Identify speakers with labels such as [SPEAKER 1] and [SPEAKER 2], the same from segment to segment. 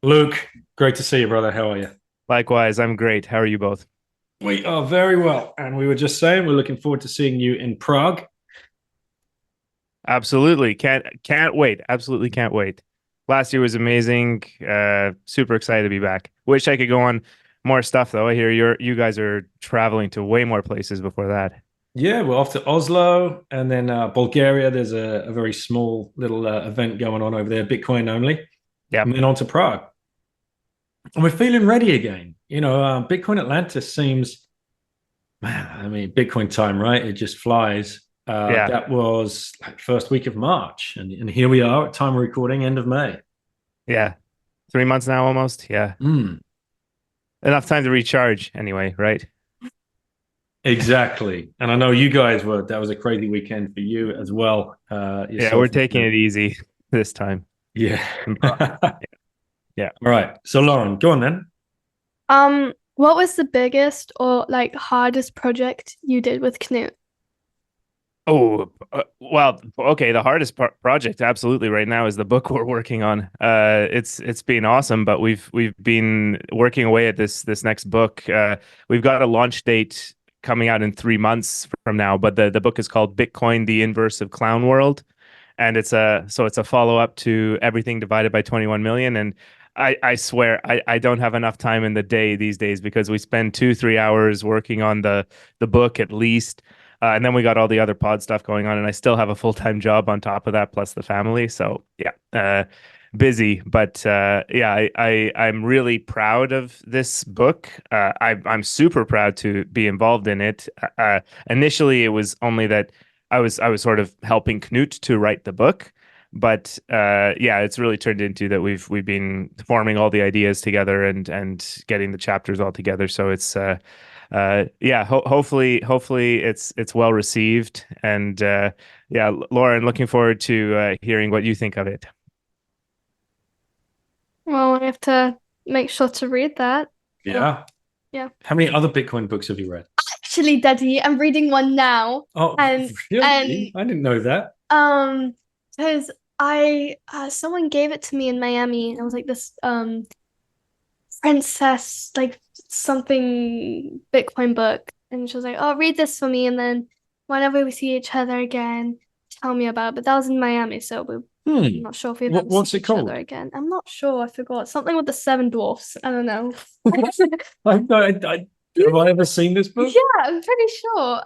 [SPEAKER 1] Luke, great to see you, brother. How are you?
[SPEAKER 2] Likewise, I'm great. How are you both?
[SPEAKER 1] We are very well. And we were just saying we're looking forward to seeing you in Prague.
[SPEAKER 2] Absolutely. Can't wait. Absolutely can't wait. Last year was amazing. Super excited to be back. Wish I could go on more stuff though. I hear you guys are traveling to way more places before that.
[SPEAKER 1] Yeah, we're off to Oslo and then Bulgaria. There's a very small little event going on over there, Bitcoin only.
[SPEAKER 2] Yeah.
[SPEAKER 1] And then on to Prague. And we're feeling ready again. Bitcoin Atlantis seems, man, I mean, Bitcoin time, right? It just flies.
[SPEAKER 2] Yeah.
[SPEAKER 1] That was like first week of March. And here we are at time of recording, end of May.
[SPEAKER 2] Yeah. 3 months now almost. Yeah.
[SPEAKER 1] Mm.
[SPEAKER 2] Enough time to recharge anyway, right?
[SPEAKER 1] Exactly. And I know you guys that was a crazy weekend for you as well,
[SPEAKER 2] Yeah, we're
[SPEAKER 1] yourself
[SPEAKER 2] taking
[SPEAKER 1] included.
[SPEAKER 2] it easy this time.
[SPEAKER 1] Yeah.
[SPEAKER 2] All Yeah.
[SPEAKER 1] Right. So Lauren, go on then.
[SPEAKER 3] What was the biggest or like hardest project you did with Knut?
[SPEAKER 2] Oh, well, okay. The hardest project, absolutely, right now is the book we're working on. It's been awesome, but we've been working away at this next book. We've got a launch date coming out in 3 months from now, but the book is called Bitcoin: The Inverse of Clown World, and it's a follow up to Everything Divided by 21 Million. And I swear I don't have enough time in the day these days because we spend 2-3 hours working on the book at least. And then we got all the other pod stuff going on, and I still have a full-time job on top of that, plus the family. So yeah, busy, but yeah, I'm really proud of this book. I'm super proud to be involved in it. Initially, it was only that I was sort of helping Knut to write the book, but yeah, it's really turned into that we've been forming all the ideas together and getting the chapters all together. So it's yeah, hopefully it's well received, and yeah, Lauren, looking forward to hearing what you think of it.
[SPEAKER 3] Well, I have to make sure to read that. Oh,
[SPEAKER 1] Yeah.
[SPEAKER 3] yeah.
[SPEAKER 1] How many other Bitcoin books have you read?
[SPEAKER 3] Actually, Daddy, I'm reading one now.
[SPEAKER 1] Oh,
[SPEAKER 3] And
[SPEAKER 1] really? I didn't know that.
[SPEAKER 3] um because I someone gave it to me in Miami and it was like this princess like something Bitcoin book and she was like, "Oh, read this for me and then whenever we see each other again, tell me about it." But that was in Miami, so I'm
[SPEAKER 1] Hmm.
[SPEAKER 3] not sure if we'd ever see
[SPEAKER 1] What's it
[SPEAKER 3] each other
[SPEAKER 1] called?
[SPEAKER 3] again. I'm not sure. I forgot. Something with the seven dwarfs. I don't know.
[SPEAKER 1] Have I ever seen this book?
[SPEAKER 3] Yeah, I'm pretty sure.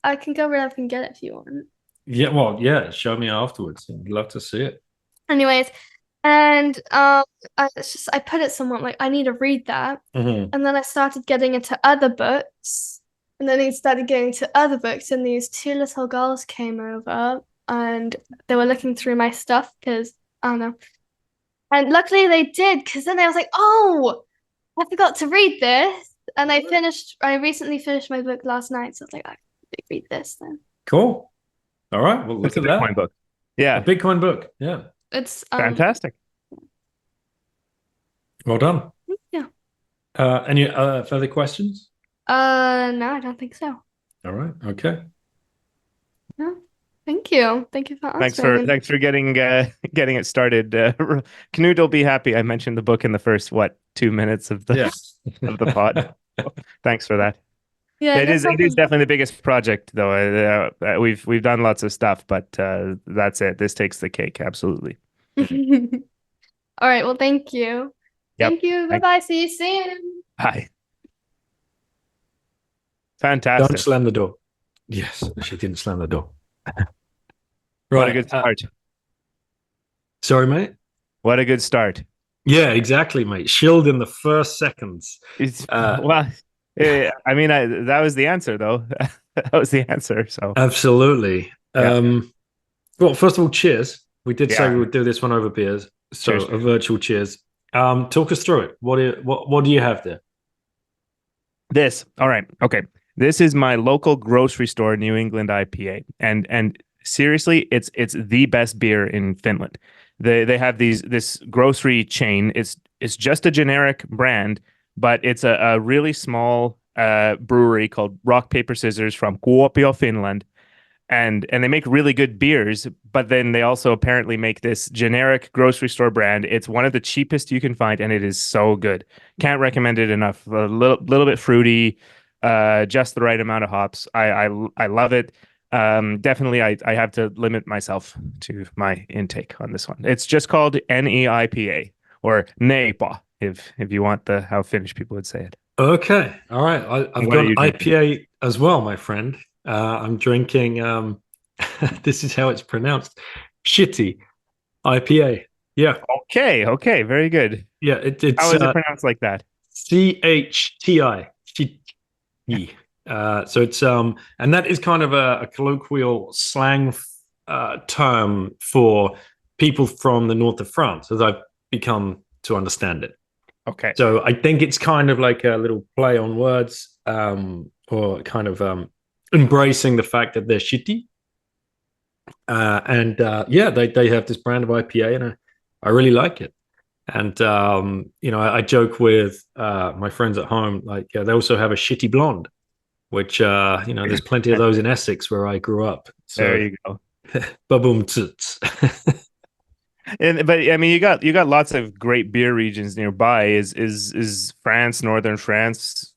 [SPEAKER 3] I can go around and get it if you want.
[SPEAKER 1] Yeah, well, yeah, show me afterwards. I'd love to see it.
[SPEAKER 3] Anyways, and I put it somewhere like I need to read that.
[SPEAKER 1] Mhm.
[SPEAKER 3] And then I started getting into other books. And then I started getting into other books, and these two little girls came over and they were looking through my stuff because I don't know. And luckily they did, because then I was like, oh, I forgot to read this. And I recently finished my book last night, so I was like, I can read this then.
[SPEAKER 1] Cool. All right. Well,
[SPEAKER 2] It's
[SPEAKER 1] look
[SPEAKER 2] a
[SPEAKER 1] at that.
[SPEAKER 2] Bitcoin book.
[SPEAKER 1] A
[SPEAKER 2] Yeah,
[SPEAKER 1] Bitcoin book. Yeah.
[SPEAKER 3] It's
[SPEAKER 2] fantastic.
[SPEAKER 1] Well done.
[SPEAKER 3] yeah.
[SPEAKER 1] Any further questions?
[SPEAKER 3] No, I don't think so.
[SPEAKER 1] All right. Okay.
[SPEAKER 3] No. Thank you. Thank you for
[SPEAKER 2] Thanks
[SPEAKER 3] answering.
[SPEAKER 2] for
[SPEAKER 3] And
[SPEAKER 2] thanks for getting it started. Knut will be happy. I mentioned the book in the first 2 minutes of the
[SPEAKER 1] Yeah.
[SPEAKER 2] pod. Thanks for that.
[SPEAKER 3] yeah,
[SPEAKER 2] It
[SPEAKER 3] no
[SPEAKER 2] is
[SPEAKER 3] problem.
[SPEAKER 2] definitely the biggest project though. We've done lots of stuff, but that's it. This takes the cake. Absolutely.
[SPEAKER 3] All right, well, thank you.
[SPEAKER 2] Yep.
[SPEAKER 3] Thank you.
[SPEAKER 2] Thank-
[SPEAKER 3] Bye-bye. See you soon.
[SPEAKER 2] Bye.
[SPEAKER 1] Don't
[SPEAKER 2] Fantastic.
[SPEAKER 1] slam the door. Yes, she didn't slam the door.
[SPEAKER 2] What a
[SPEAKER 1] Right.
[SPEAKER 2] good start.
[SPEAKER 1] Sorry, mate.
[SPEAKER 2] What a good start.
[SPEAKER 1] Yeah, exactly, mate. Shilled in the first seconds.
[SPEAKER 2] It's
[SPEAKER 1] Uh,
[SPEAKER 2] well, I mean, that was the answer though. That was the answer. So
[SPEAKER 1] Absolutely.
[SPEAKER 2] yeah,
[SPEAKER 1] Well, first of all, cheers. We did say
[SPEAKER 2] yeah.
[SPEAKER 1] we would do this one over beers, so
[SPEAKER 2] Cheers.
[SPEAKER 1] a virtual cheers. Talk us through it. What do you have there?
[SPEAKER 2] All right, okay. This is my local grocery store New England IPA, and seriously, it's the best beer in Finland. They have this grocery chain. It's just a generic brand, but it's a really small brewery called Rock Paper Scissors from Kuopio, Finland. and they make really good beers, but then they also apparently make this generic grocery store brand. It's one of the cheapest you can find, and it is so good. Can't recommend it enough. A little bit fruity, just the right amount of hops. I love it. Definitely, I have to limit myself to my intake on this one. It's just called NEIPA or NEIPA, if you want the how Finnish people would say it.
[SPEAKER 1] Okay. All right. I've
[SPEAKER 2] What are
[SPEAKER 1] got an
[SPEAKER 2] you drinking?
[SPEAKER 1] IPA as well, my friend. I'm drinking, this is how it's pronounced, shitty IPA. Yeah.
[SPEAKER 2] Okay, okay, very good.
[SPEAKER 1] Yeah.
[SPEAKER 2] How
[SPEAKER 1] It's
[SPEAKER 2] is it pronounced like that?
[SPEAKER 1] CHTI. Shitty. So it's, and that is kind of a colloquial slang term for people from the north of France, as I've become to understand it.
[SPEAKER 2] Okay.
[SPEAKER 1] So I think it's kind of like a little play on words, or kind of embracing the fact that they're shitty. And yeah, they have this brand of IPA, and I really like it. And I joke with my friends at home, like they also have a shitty blonde, which there's plenty of those in Essex where I grew up.
[SPEAKER 2] There
[SPEAKER 1] So
[SPEAKER 2] you go.
[SPEAKER 1] baboom toots.
[SPEAKER 2] But I mean, you got lots of great beer regions nearby. Is France, northern France,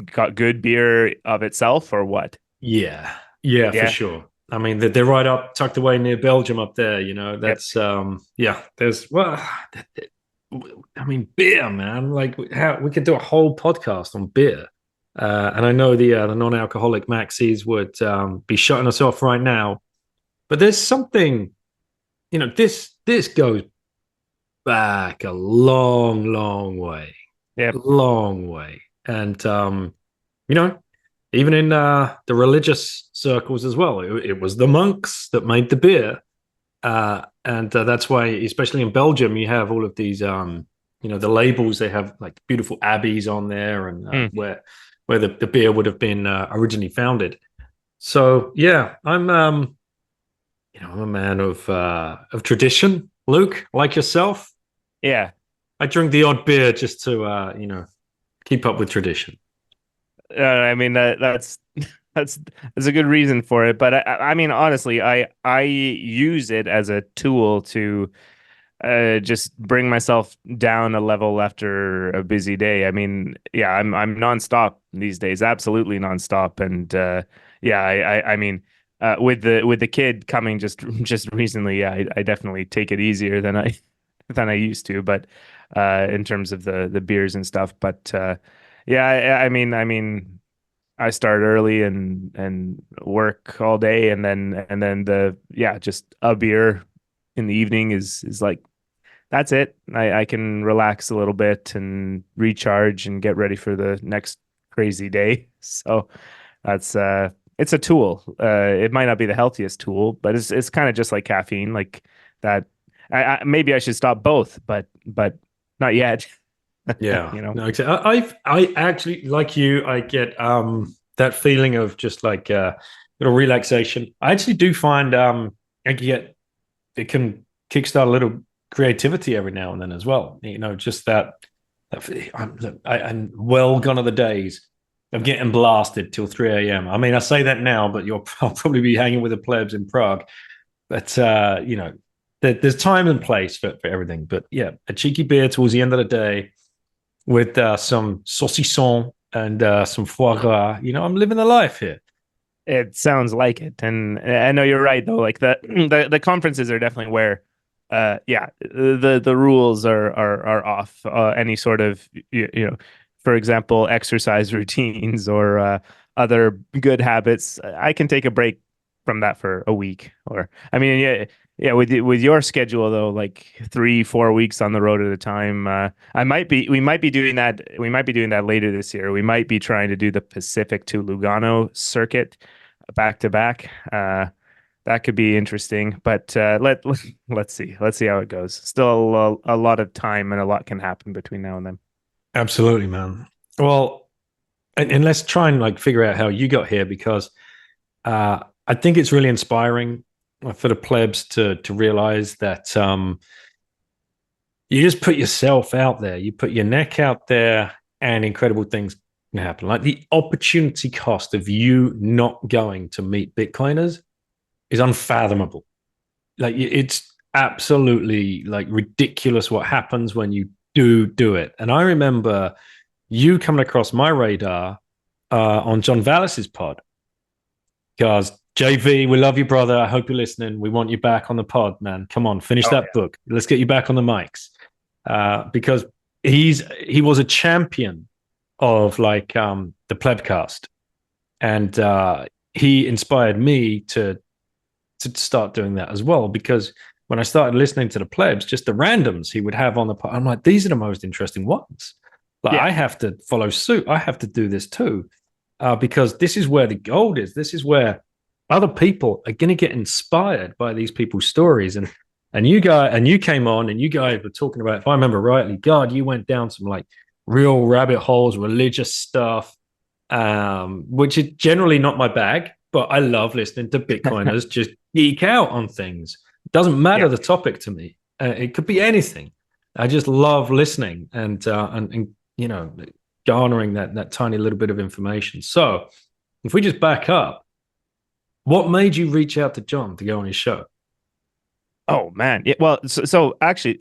[SPEAKER 2] got good beer of itself, or what?
[SPEAKER 1] Yeah, yeah, for
[SPEAKER 2] Yeah.
[SPEAKER 1] sure. I mean, they're right up, tucked away near Belgium up there.
[SPEAKER 2] Yep.
[SPEAKER 1] That's yeah. There's well, I mean, beer, man. Like, how we could do a whole podcast on beer. And I know the non-alcoholic maxis would be shutting us off right now, but there's something, this goes back a long, long way,
[SPEAKER 2] Yep.
[SPEAKER 1] long way, and you know, even in the religious circles as well. It was the monks that made the beer, and that's why, especially in Belgium, you have all of these, the labels. They have like beautiful abbeys on there, and
[SPEAKER 2] Mm.
[SPEAKER 1] where the beer would have been originally founded. So yeah, I'm a man of tradition. Luke, like yourself,
[SPEAKER 2] Yeah.
[SPEAKER 1] I drink the odd beer just to keep up with tradition.
[SPEAKER 2] I mean that's that's a good reason for it. But I mean, honestly, I use it as a tool to just bring myself down a level after a busy day. I mean, yeah, I'm nonstop these days, absolutely nonstop. And yeah, I mean, with the kid coming just recently, yeah, I definitely take it easier than I than I used to. But in terms of the beers and stuff, but yeah, I mean. I start early and work all day, and then the yeah, just a beer in the evening is like that's it. I can relax a little bit and recharge and get ready for the next crazy day. So that's it's a tool. It might not be the healthiest tool, but it's kind of just like caffeine, like that. Maybe I should stop both, but not yet.
[SPEAKER 1] Yeah,
[SPEAKER 2] You know.
[SPEAKER 1] no, exactly. I actually, like you, I get that feeling of just like little relaxation. I actually do find I get it can kickstart a little creativity every now and then as well. Just I'm well gone are the days of getting blasted till 3 a.m. I mean, I say that now, but I'll probably be hanging with the plebs in Prague. But there's time and place for everything. But yeah, a cheeky beer towards the end of the day with some saucisson and some foie gras. I'm living the life here.
[SPEAKER 2] It sounds like it, and I know you're right though. Like the conferences are definitely where, yeah, the rules are off. Any sort of for example, exercise routines or other good habits. I can take a break from that for a week, or I mean, yeah, yeah. With your schedule though, like 3-4 weeks on the road at a time, we might be doing that. We might be doing that later this year. We might be trying to do the Pacific to Lugano circuit back to back. That could be interesting, but let's see. Let's see how it goes. Still a lot of time and a lot can happen between now and then.
[SPEAKER 1] Absolutely, man. Well, and let's try and like figure out how you got here, because I think it's really inspiring for the plebs to realize that you just put yourself out there, you put your neck out there, and incredible things can happen. Like the opportunity cost of you not going to meet Bitcoiners is unfathomable. Like it's absolutely like ridiculous what happens when you do it. And I remember you coming across my radar on John Vallis's pod. Because JV, we love you, brother. I hope you're listening. We want you back on the pod, man. Come on, finish that book. Let's get you back on the mics. Because he was a champion of like the Plebcast, and he inspired me to start doing that as well. Because when I started listening to the Plebs, just the randoms he would have on the pod, I'm like, these are the most interesting ones. Like I have to follow suit. I have to do this too. Because this is where the gold is. This is where other people are going to get inspired by these people's stories. And you came on and you guys were talking about, if I remember rightly, God, you went down some like real rabbit holes, religious stuff, which is generally not my bag, but I love listening to Bitcoiners just geek out on things. It doesn't matter the topic to me. It could be anything. I just love listening and you know, garnering that tiny little bit of information. So if we just back up, what made you reach out to John to go on his show?
[SPEAKER 2] Oh man. Yeah, well, so actually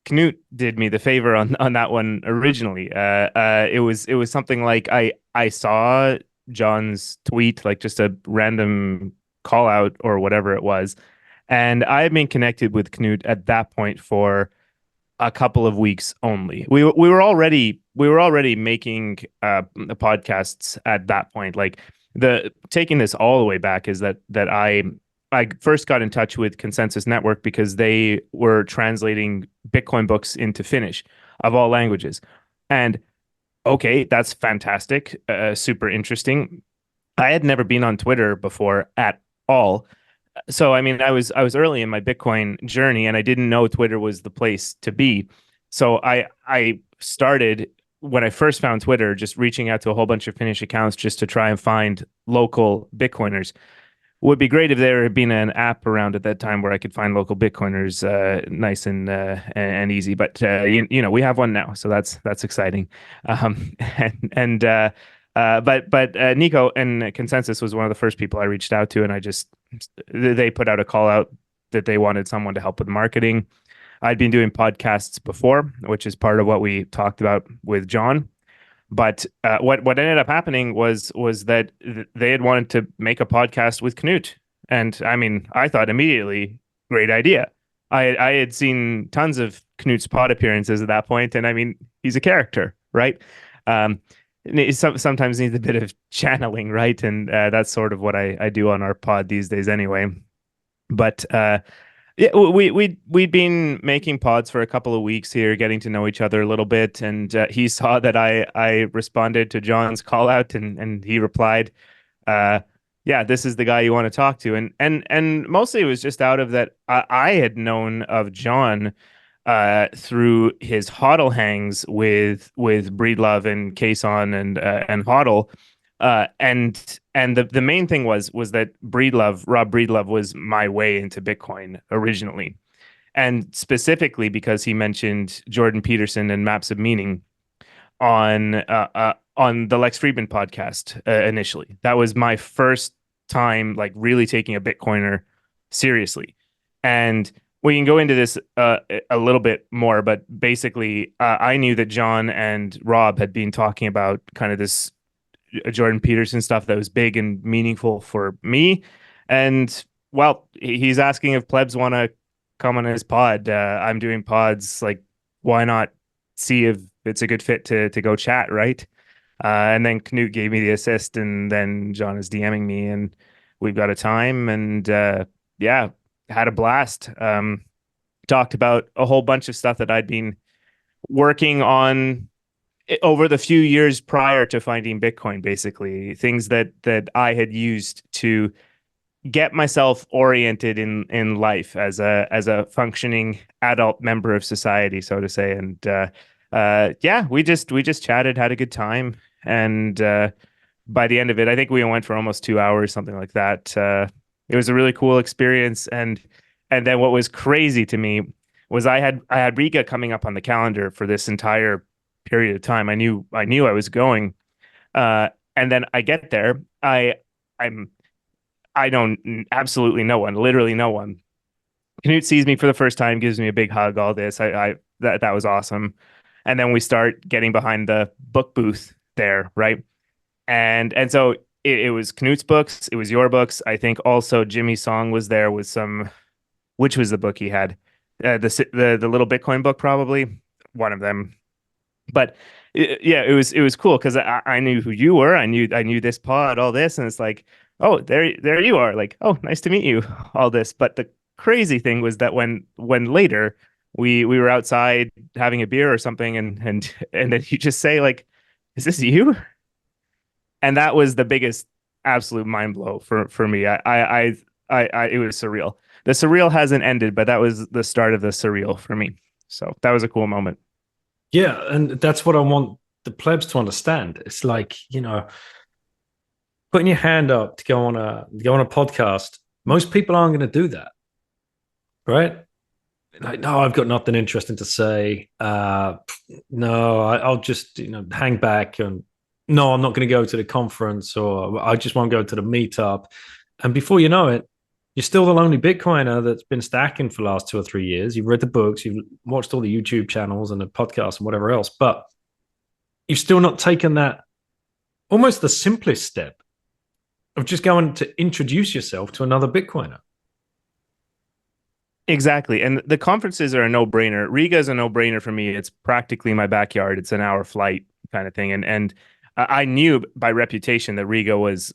[SPEAKER 2] Knut did me the favor on that one originally. It was something like I saw John's tweet, like just a random call out or whatever it was. And I had been connected with Knut at that point for a couple of weeks only. We were already making podcasts at that point. Like the taking this all the way back is that I first got in touch with KONSENSUS Network because they were translating Bitcoin books into Finnish of all languages. And okay, that's fantastic, super interesting. I had never been on Twitter before at all. So I mean, I was early in my Bitcoin journey, and I didn't know Twitter was the place to be. So I started when I first found Twitter, just reaching out to a whole bunch of Finnish accounts just to try and find local Bitcoiners. Would be great if there had been an app around at that time where I could find local Bitcoiners, nice and easy. But you know, we have one now, so that's exciting. But Nico and KONSENSUS was one of the first people I reached out to, and they put out a call out that they wanted someone to help with marketing. I'd been doing podcasts before, which is part of what we talked about with John. But what ended up happening was that they had wanted to make a podcast with Knut, and I mean, I thought immediately, great idea. I had seen tons of Knut's pod appearances at that point, and I mean, he's a character, right? Sometimes needs a bit of channeling, right? And that's sort of what I do on our pod these days, anyway. But yeah, we'd been making pods for a couple of weeks here, getting to know each other a little bit, and he saw that I responded to John's call out, and he replied, "Yeah, this is the guy you want to talk to," and mostly it was just out of that I had known of John through his hodl hangs with Breedlove and Kason and hodl. And the main thing was that Rob Breedlove was my way into Bitcoin originally, and specifically because he mentioned Jordan Peterson and Maps of Meaning on the Lex Friedman podcast initially. That was my first time like really taking a Bitcoiner seriously, and we can go into this a little bit more, but basically, I knew that John and Rob had been talking about kind of this Jordan Peterson stuff that was big and meaningful for me. And well, he's asking if plebs want to come on his pod. I'm doing pods, like, why not see if it's a good fit to go chat, right? And then Knut gave me the assist, and then John is DMing me, and we've got a time, and yeah, had a blast. Talked about a whole bunch of stuff that I'd been working on over the few years prior to finding Bitcoin, basically things that I had used to get myself oriented in life as a functioning adult member of society, so to say. And yeah, we just chatted, had a good time, and by the end of it, I think we went for almost 2 hours, something like that. It was a really cool experience, and then what was crazy to me was I had Riga coming up on the calendar for this entire period of time. I knew I was going, and then I get there. I I don't, absolutely no one, literally no one. Knut sees me for the first time, gives me a big hug, all this. That was awesome. And then we start getting behind the book booth there, right? And so it was Knut's books, it was your books. I think also Jimmy Song was there with some, which was the book he had? The little Bitcoin book, probably one of them. But yeah, it was cool because I knew who you were. I knew this pod, all this, and it's like, oh, there you are. Like, oh, nice to meet you, all this. But the crazy thing was that when later we were outside having a beer or something, and then you just say like, is this you? And that was the biggest absolute mind blow for me. It was surreal. The surreal hasn't ended, but that was the start of the surreal for me. So that was a cool moment.
[SPEAKER 1] Yeah, and that's what I want the plebs to understand. It's like, putting your hand up to go on a podcast. Most people aren't going to do that, right? Like, no, I've got nothing interesting to say. No, I'll just hang back, and no, I'm not going to go to the conference, or I just won't go to the meetup. And before you know it, you're still the lonely Bitcoiner that's been stacking for the last 2 or 3 years. You've read the books, you've watched all the YouTube channels and the podcasts and whatever else, but you've still not taken that almost the simplest step of just going to introduce yourself to another Bitcoiner.
[SPEAKER 2] Exactly. And the conferences are a no-brainer. Riga is a no-brainer for me. It's practically my backyard. It's an hour flight kind of thing. And I knew by reputation that Riga was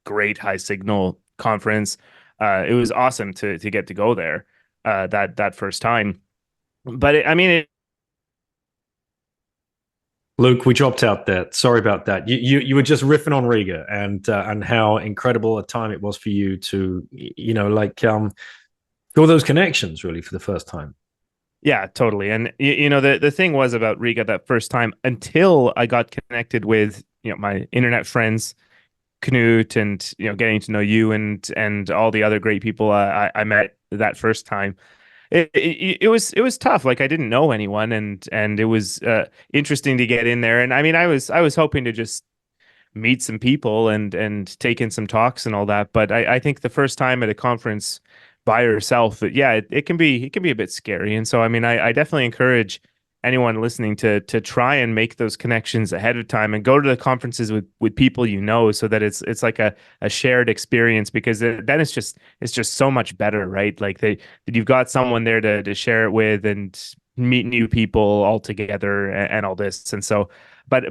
[SPEAKER 2] great high signal conference. It was awesome to get to go there that first time. But
[SPEAKER 1] Luke, we dropped out there. Sorry about that. You were just riffing on Riga and how incredible a time it was for you to feel those connections really for the first time.
[SPEAKER 2] Yeah, totally. And the thing was about Riga that first time until I got connected with my internet friends, Knut, and getting to know you and all the other great people I met that first time. It was tough. Like I didn't know anyone, and it was interesting to get in there. And I mean, I was hoping to just meet some people and take in some talks and all that. But I think the first time at a conference by yourself, it can be a bit scary. And so I mean, I definitely encourage anyone listening to try and make those connections ahead of time and go to the conferences with people so that it's like a shared experience, because then it's just so much better, right? Like that you've got someone there to share it with and meet new people all together and all this. And so but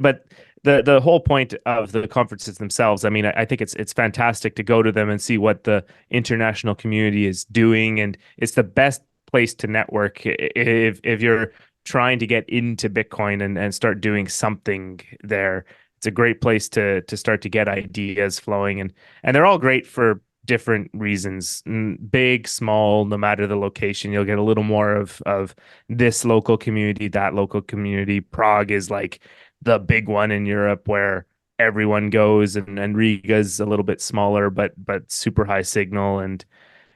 [SPEAKER 2] the whole point of the conferences themselves, I mean, I think it's fantastic to go to them and see what the international community is doing, and it's the best place to network if you're trying to get into Bitcoin and start doing something there. It's a great place to start to get ideas flowing, and they're all great for different reasons, big, small, no matter the location. You'll get a little more of this local community, that local community. Prague is like the big one in Europe where everyone goes, and Riga's a little bit smaller, but super high signal. And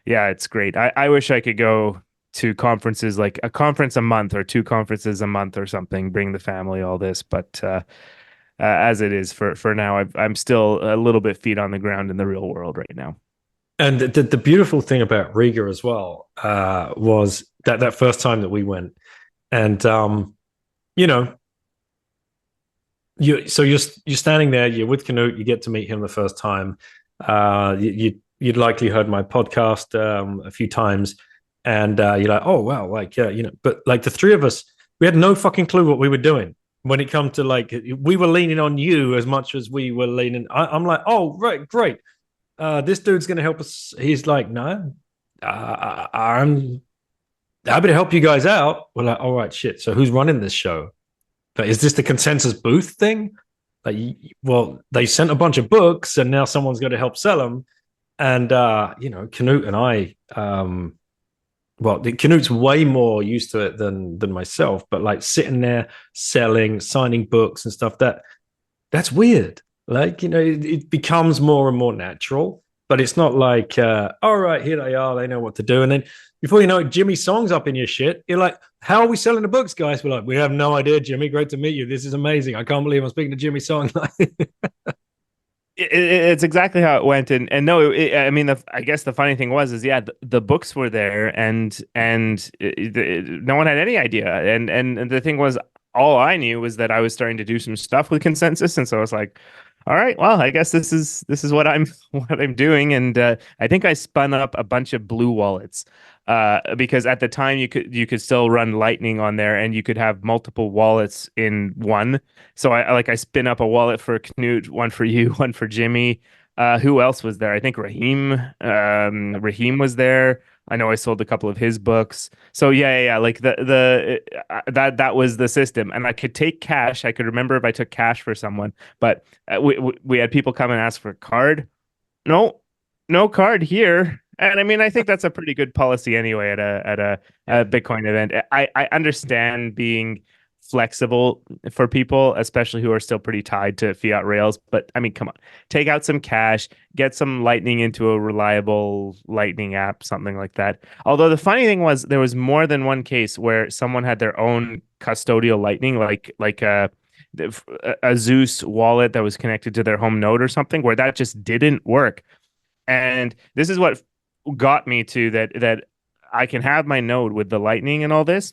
[SPEAKER 2] yeah, it's great. I wish I could go to conferences, like a conference a month or 2 conferences a month or something, bring the family, all this. But as it is for now, I'm still a little bit feet on the ground in the real world right now.
[SPEAKER 1] And the beautiful thing about Riga as well was that first time that we went, and you're standing there, you're with Knut, you get to meet him the first time. You'd likely heard my podcast a few times, and you're like, oh wow, like but like the three of us, we had no fucking clue what we were doing when it comes to, like, we were leaning on you as much as we were leaning. I'm like, oh right, great, this dude's gonna help us. He's like, no, I'm happy to help you guys out. We're like, all right, shit. So who's running this show? Like, is this the consensus booth thing? Like, well, they sent a bunch of books, and now someone's got to help sell them. And Knut and I, Knut's way more used to it than myself. But like sitting there selling, signing books and stuff, that's weird. Like, it becomes more and more natural. But it's not like, all right, here they are, they know what to do. And then before you know it, Jimmy Song's up in your shit. You're like, how are we selling the books, guys? We're like, we have no idea, Jimmy. Great to meet you. This is amazing. I can't believe I'm speaking to Jimmy Song.
[SPEAKER 2] It's exactly how it went, and no, I mean, I guess the funny thing was, is yeah, the books were there, and no one had any idea, and the thing was, all I knew was that I was starting to do some stuff with Consensus, and so I was like, all right, well, I guess this is what I'm what I'm doing, and I think I spun up a bunch of blue wallets, because at the time you could still run Lightning on there, and you could have multiple wallets in one. So I spin up a wallet for Knut, one for you, one for Jimmy. Who else was there? I think Raheem. Raheem was there. I know I sold a couple of his books. So yeah. Like that was the system, and I could take cash. I could remember if I took cash for someone, but we had people come and ask for a card. No, no card here. And I mean, I think that's a pretty good policy anyway at a Bitcoin event. I understand being flexible for people, especially who are still pretty tied to fiat rails. But I mean, come on, take out some cash, get some Lightning into a reliable Lightning app, something like that. Although the funny thing was, there was more than one case where someone had their own custodial Lightning, like a Zeus wallet that was connected to their home node or something, where that just didn't work. And this is what got me to that I can have my node with the Lightning and all this,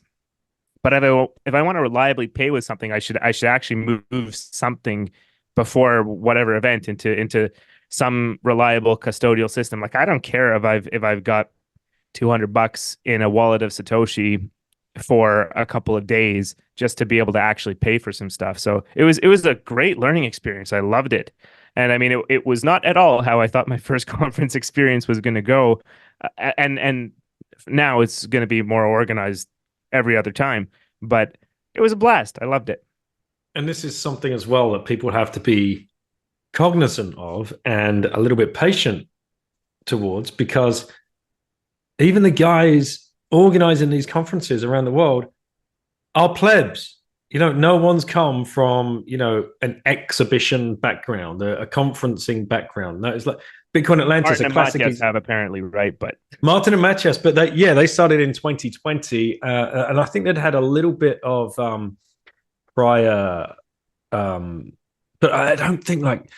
[SPEAKER 2] but if I want to reliably pay with something, I should actually move something before whatever event into some reliable custodial system. Like I don't care if I've got $200 in a wallet of Satoshi for a couple of days just to be able to actually pay for some stuff. So it was a great learning experience. I loved it. And I mean, it was not at all how I thought my first conference experience was going to go. And now it's going to be more organized every other time. But it was a blast. I loved it.
[SPEAKER 1] And this is something as well that people have to be cognizant of and a little bit patient towards, because even the guys organizing these conferences around the world are plebs. No one's come from, an exhibition background, a conferencing background. That is like Bitcoin Atlantis,
[SPEAKER 2] Martin
[SPEAKER 1] a
[SPEAKER 2] and
[SPEAKER 1] classic.
[SPEAKER 2] Matthias have apparently, right? But
[SPEAKER 1] Martin and Matthias, but they started in 2020, and I think they'd had a little bit of prior, but I don't think like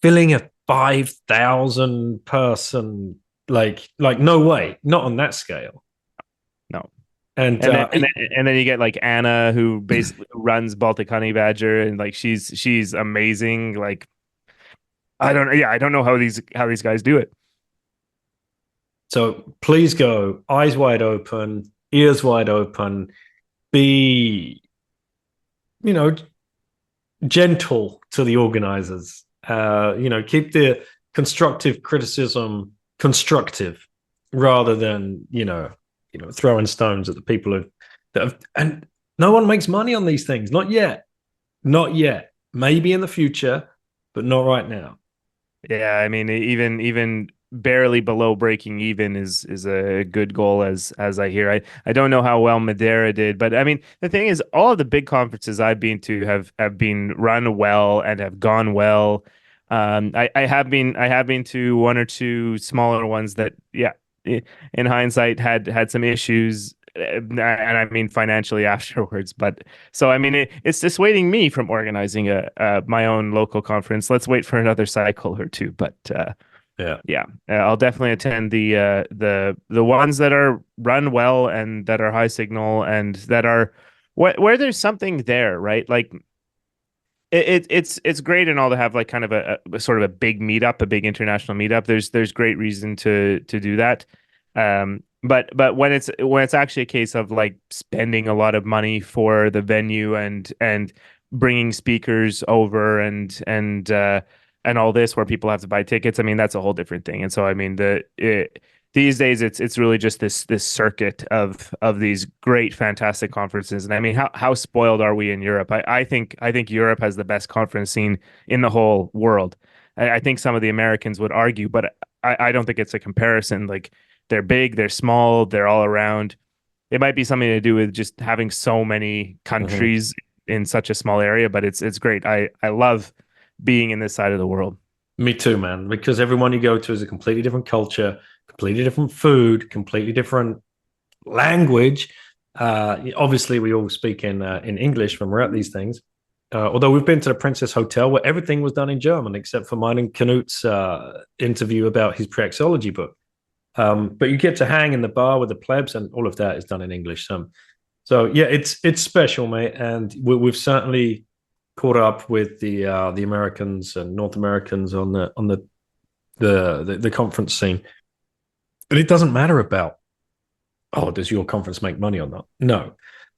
[SPEAKER 1] filling a 5,000 person, like no way, not on that scale.
[SPEAKER 2] no.
[SPEAKER 1] And
[SPEAKER 2] And then you get like Anna, who basically runs Baltic Honey Badger, and like she's amazing. Like I don't know how these guys do it.
[SPEAKER 1] So please go eyes wide open, ears wide open, be, gentle to the organizers. Keep the constructive criticism constructive rather than, throwing stones at the people and no one makes money on these things. Not yet. Not yet. Maybe in the future, but not right now.
[SPEAKER 2] Yeah, I mean, even barely below breaking even is a good goal, as I hear. I don't know how well Madeira did, but I mean, the thing is, all of the big conferences I've been to have been run well and have gone well. I have been to one or two smaller ones that, yeah, in hindsight had some issues, and I mean financially afterwards. But so I mean, it's dissuading me from organizing my own local conference. Let's wait for another cycle or two. But yeah, I'll definitely attend the ones that are run well and that are high signal and that are where there's something there, right? Like it's great and all to have like kind of a sort of a big meetup, a big international meetup. There's great reason to do that. But when it's actually a case of like spending a lot of money for the venue and bringing speakers over and all this, where people have to buy tickets, I mean, that's a whole different thing. And so I mean, these days it's really just this circuit of these great, fantastic conferences. And I mean, how spoiled are we in Europe? I think Europe has the best conference scene in the whole world. I think some of the Americans would argue, but I don't think it's a comparison. Like they're big, they're small, they're all around. It might be something to do with just having so many countries in such a small area, but it's great. I love being in this side of the world.
[SPEAKER 1] Me too, man, because everyone you go to is a completely different culture, completely different food, completely different language. Obviously, we all speak in English when we're at these things, although we've been to the Princess Hotel where everything was done in German except for mine and Knut's interview about his praxeology book. But you get to hang in the bar with the plebs, and all of that is done in English. So yeah, it's special, mate, and we've certainly caught up with the Americans and North Americans on the conference scene. But it doesn't matter about, oh, does your conference make money or not? No,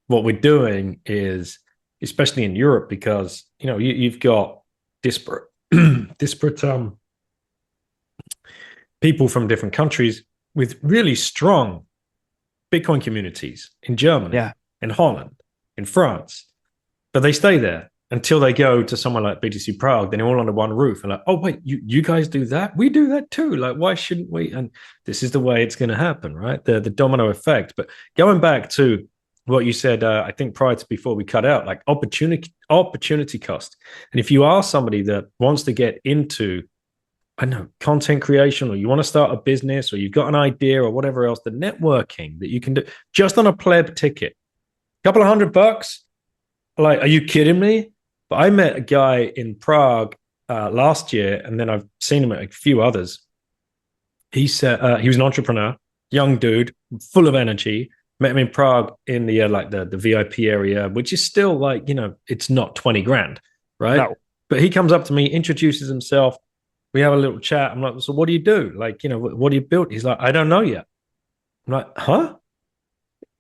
[SPEAKER 1] what we're doing is, especially in Europe, because you've got disparate disparate people from different countries with really strong Bitcoin communities in Germany, in Holland, in France, but they stay there until they go to somewhere like BTC Prague. Then they're all under one roof and like, oh wait, you guys do that? We do that too. Like, why shouldn't we? And this is the way it's going to happen, right? The domino effect. But going back to what you said, I think prior to before we cut out, like opportunity cost. And if you are somebody that wants to get into, I don't know, content creation, or you want to start a business, or you've got an idea or whatever else, the networking that you can do just on a pleb ticket, a couple of $100. Like, are you kidding me? But I met a guy in Prague last year, and then I've seen him at a few others. He said he was an entrepreneur, young dude, full of energy. Met him in Prague in the the VIP area, which is still like, it's not 20 grand, right? No. But he comes up to me, introduces himself. We have a little chat. I'm like, so what do you do? Like, what do you build? He's like, I don't know yet. I'm like, huh?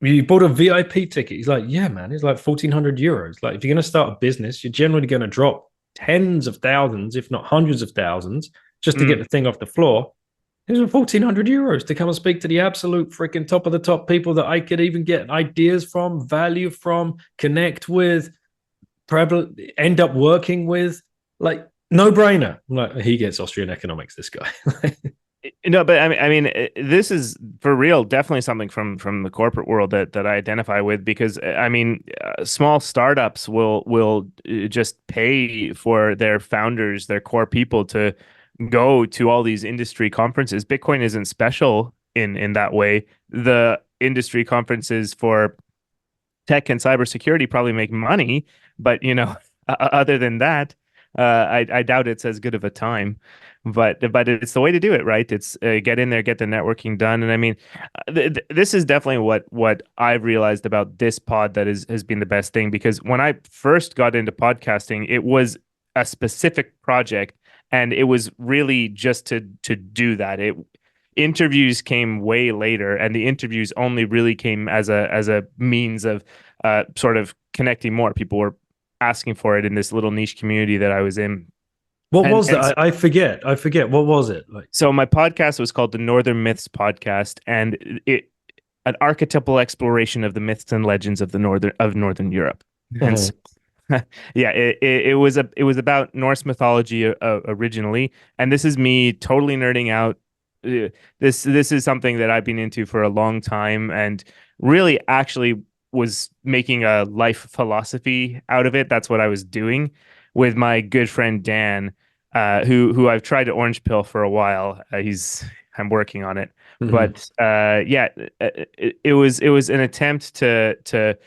[SPEAKER 1] You bought a VIP ticket? He's like, yeah, man. It's like 1,400 euros. Like, if you're going to start a business, you're generally going to drop tens of thousands, if not hundreds of thousands, just to get the thing off the floor. It was 1,400 euros to come and speak to the absolute freaking top of the top people that I could even get ideas from, value from, connect with, probably end up working with. Like, no brainer. I'm like, he gets Austrian economics, this guy.
[SPEAKER 2] No, but I mean, this is for real, definitely something from the corporate world that I identify with, because I mean, small startups will just pay for their founders, their core people, to go to all these industry conferences. Bitcoin isn't special in that way. The industry conferences for tech and cybersecurity probably make money, but other than that, I doubt it's as good of a time. But it's the way to do it, right? It's get in there, get the networking done. And I mean, this is definitely what I've realized about this pod that has been the best thing, because when I first got into podcasting, it was a specific project, and it was really just to do that. Interviews came way later, and the interviews only really came as a means of sort of connecting more. People were asking for it in this little niche community that I was in.
[SPEAKER 1] What was that? I forget. What was it like?
[SPEAKER 2] So my podcast was called the Northern Myths Podcast, and an archetypal exploration of the myths and legends of Northern Europe. And so, yeah, it was about Norse mythology originally, and this is me totally nerding out. This is something that I've been into for a long time, and really actually was making a life philosophy out of it. That's what I was doing with my good friend Dan, who I've tried to orange pill for a while. I'm working on it, but yeah, it was an attempt to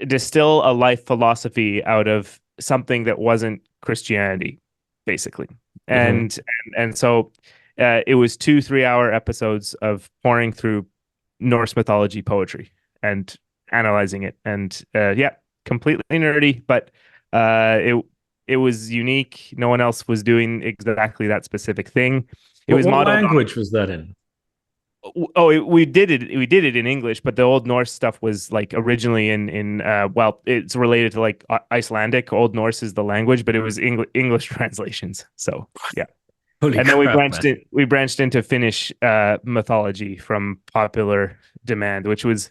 [SPEAKER 2] distill a life philosophy out of something that wasn't Christianity, basically. And so it was 2 3-hour episodes of pouring through Norse mythology poetry and analyzing it. And yeah, completely nerdy, but it was unique. No one else was doing exactly that specific thing.
[SPEAKER 1] What language was that in?
[SPEAKER 2] Oh, we did it in English, but the Old Norse stuff was like originally in well, it's related to like Icelandic. Old Norse is the language, but it was English translations. So yeah.
[SPEAKER 1] Holy
[SPEAKER 2] and
[SPEAKER 1] crap,
[SPEAKER 2] then we branched into Finnish mythology from popular demand, which was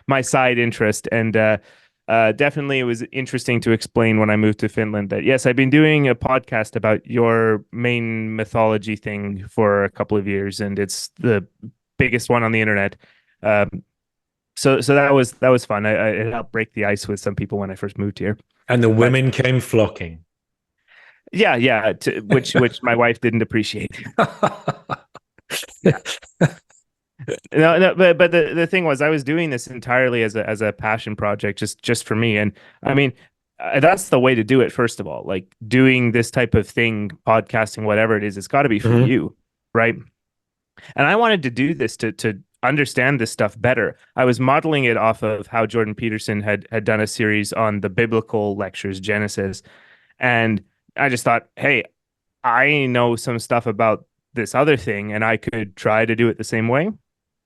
[SPEAKER 2] my side interest. And definitely it was interesting to explain when I moved to Finland that, yes, I've been doing a podcast about your main mythology thing for a couple of years, and it's the biggest one on the internet. So that was fun. It helped break the ice with some people when I first moved here.
[SPEAKER 1] And the women came flocking.
[SPEAKER 2] Yeah, which my wife didn't appreciate. No, but the thing was, I was doing this entirely as a passion project, just for me. And I mean, that's the way to do it. First of all, like doing this type of thing, podcasting, whatever it is, it's got to be for
[SPEAKER 1] Mhm.
[SPEAKER 2] you, right? And I wanted to do this to understand this stuff better. I was modeling it off of how Jordan Peterson had done a series on the biblical lectures, Genesis, and I just thought, hey, I know some stuff about this other thing, and I could try to do it the same way.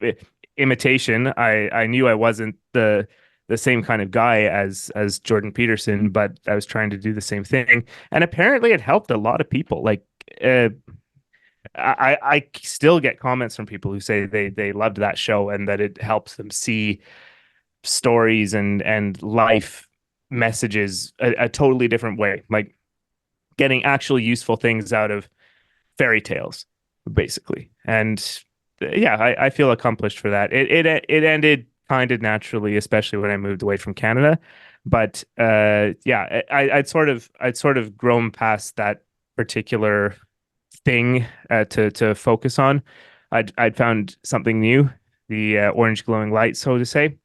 [SPEAKER 2] I- Imitation. I knew I wasn't the same kind of guy as Jordan Peterson, but I was trying to do the same thing, and apparently it helped a lot of people. Like, I still get comments from people who say they loved that show and that it helps them see stories and life messages a totally different way, like getting actual useful things out of fairy tales, basically. And yeah, I feel accomplished for that. It ended kind of naturally, especially when I moved away from Canada. But yeah, I'd sort of grown past that particular thing to focus on. I'd found something new, the orange glowing light, so to say.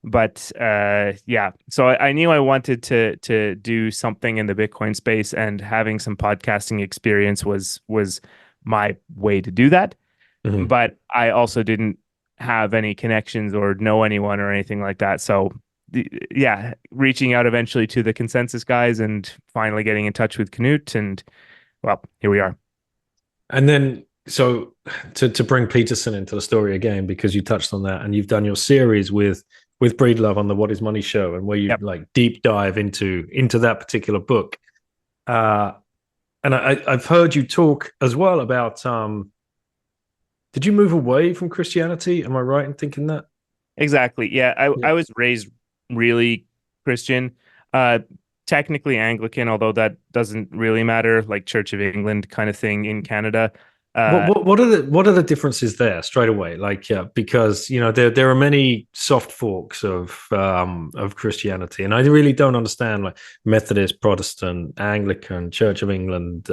[SPEAKER 2] But yeah, so I knew I wanted to do something in the Bitcoin space, and having some podcasting experience was my way to do that.
[SPEAKER 1] Mhm.
[SPEAKER 2] But I also didn't have any connections or know anyone or anything like that. So yeah, reaching out eventually to the Consensus guys and finally getting in touch with Knut, and well, here we are.
[SPEAKER 1] And then, so to bring Peterson into the story again, because you touched on that, and you've done your series with Breedlove on the What Is Money show, and where you
[SPEAKER 2] Yep.
[SPEAKER 1] like deep dive into that particular book. Uh, and I've heard you talk as well about. Did you move away from Christianity? Am I right in thinking that?
[SPEAKER 2] Exactly. Yeah,
[SPEAKER 1] Yeah.
[SPEAKER 2] I was raised really Christian. Uh Technically Anglican, although that doesn't really matter, like Church of England kind of thing in Canada. Uh
[SPEAKER 1] What are the differences there straight away? Like, yeah, because there are many soft forks of Christianity, and I really don't understand like Methodist, Protestant, Anglican, Church of England.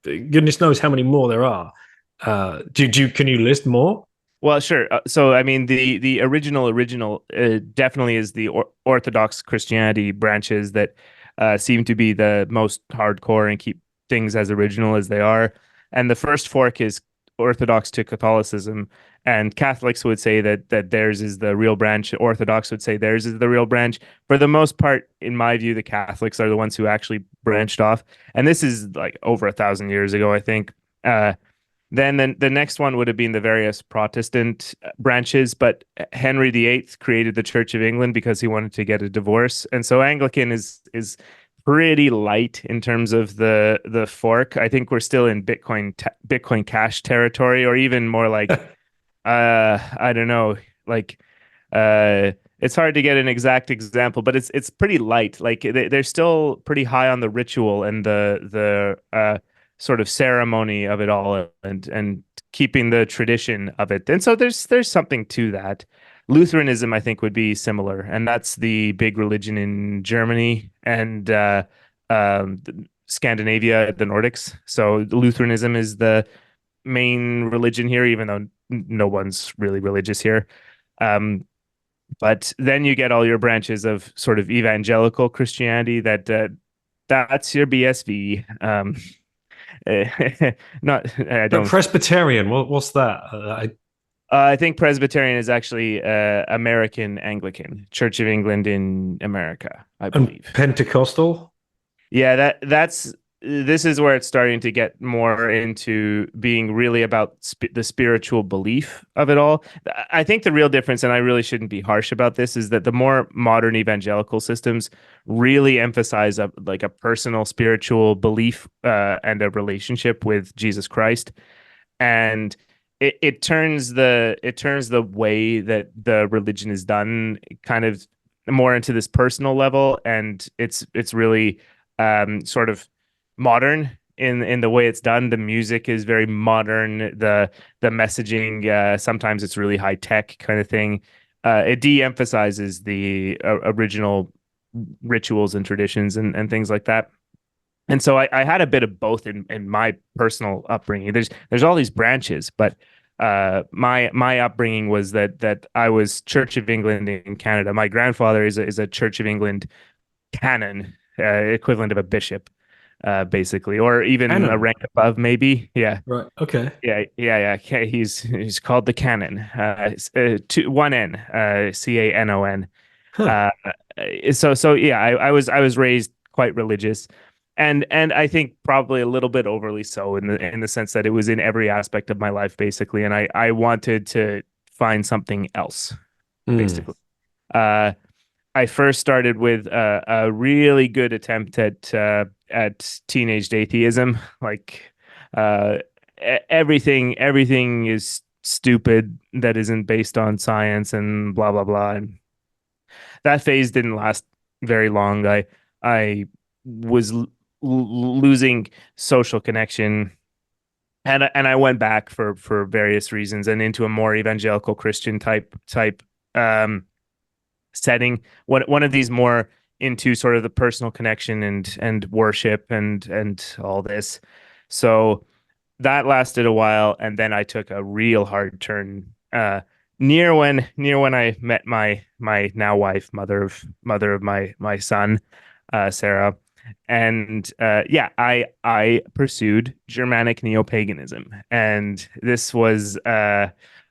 [SPEAKER 1] Goodness knows how many more there are. Can you list more?
[SPEAKER 2] well, sure. So I mean the original definitely is the Orthodox Christianity branches that seem to be the most hardcore and keep things as original as they are. And the first fork is Orthodox to Catholicism, and Catholics would say that theirs is the real branch. Orthodox would say theirs is the real branch. For the most part, in my view, the Catholics are the ones who actually branched off, and this is like over 1,000 years ago, I think. Then the next one would have been the various Protestant branches, but Henry VIII created the Church of England because he wanted to get a divorce, and so Anglican is pretty light in terms of the fork. I think we're still in Bitcoin Cash territory, or even more like I don't know, like it's hard to get an exact example, but it's pretty light. Like they're still pretty high on the ritual and the sort of ceremony of it all, and keeping the tradition of it. And so there's something to that. Lutheranism, I think, would be similar, and that's the big religion in Germany and Scandinavia, the Nordics. So Lutheranism is the main religion here, even though no one's really religious here. Um, but then you get all your branches of sort of evangelical Christianity that's your BSV. Not I
[SPEAKER 1] But
[SPEAKER 2] don't.
[SPEAKER 1] Presbyterian, what's that?
[SPEAKER 2] I think Presbyterian is actually American Anglican, Church of England in America, I
[SPEAKER 1] And
[SPEAKER 2] believe.
[SPEAKER 1] Pentecostal.
[SPEAKER 2] Yeah, that's this is where it's starting to get more into being really about the spiritual belief of it all. I think the real difference, and I really shouldn't be harsh about this, is that the more modern evangelical systems really emphasize like a personal spiritual belief and a relationship with Jesus Christ, and it turns the way that the religion is done kind of more into this personal level, and it's really sort of modern in the way it's done. The music is very modern. The messaging sometimes it's really high tech kind of thing. It de-emphasizes the original rituals and traditions and things like that. And so I had a bit of both in my personal upbringing. There's all these branches, but my upbringing was that I was Church of England in Canada. My grandfather is a Church of England canon, equivalent of a bishop, basically, or even a
[SPEAKER 1] Canon.
[SPEAKER 2] rank above, maybe. Yeah,
[SPEAKER 1] Right. Okay.
[SPEAKER 2] yeah. He's called the canon. One N, Canon.
[SPEAKER 1] Huh.
[SPEAKER 2] Uh, so yeah, I was raised quite religious, and I think probably a little bit overly so in the sense that it was in every aspect of my life basically, and I wanted to find something else
[SPEAKER 1] Mm.
[SPEAKER 2] basically. Uh, I first started with a really good attempt at teenage atheism, like everything is stupid that isn't based on science and blah blah blah. And that phase didn't last very long. I was losing social connection, and I went back for various reasons and into a more evangelical Christian type um, setting. One of these more into sort of the personal connection and worship and all this. So that lasted a while, and then I took a real hard turn near when I met my now wife, mother of my son, Sarah. And yeah, I pursued Germanic neo-paganism, and this was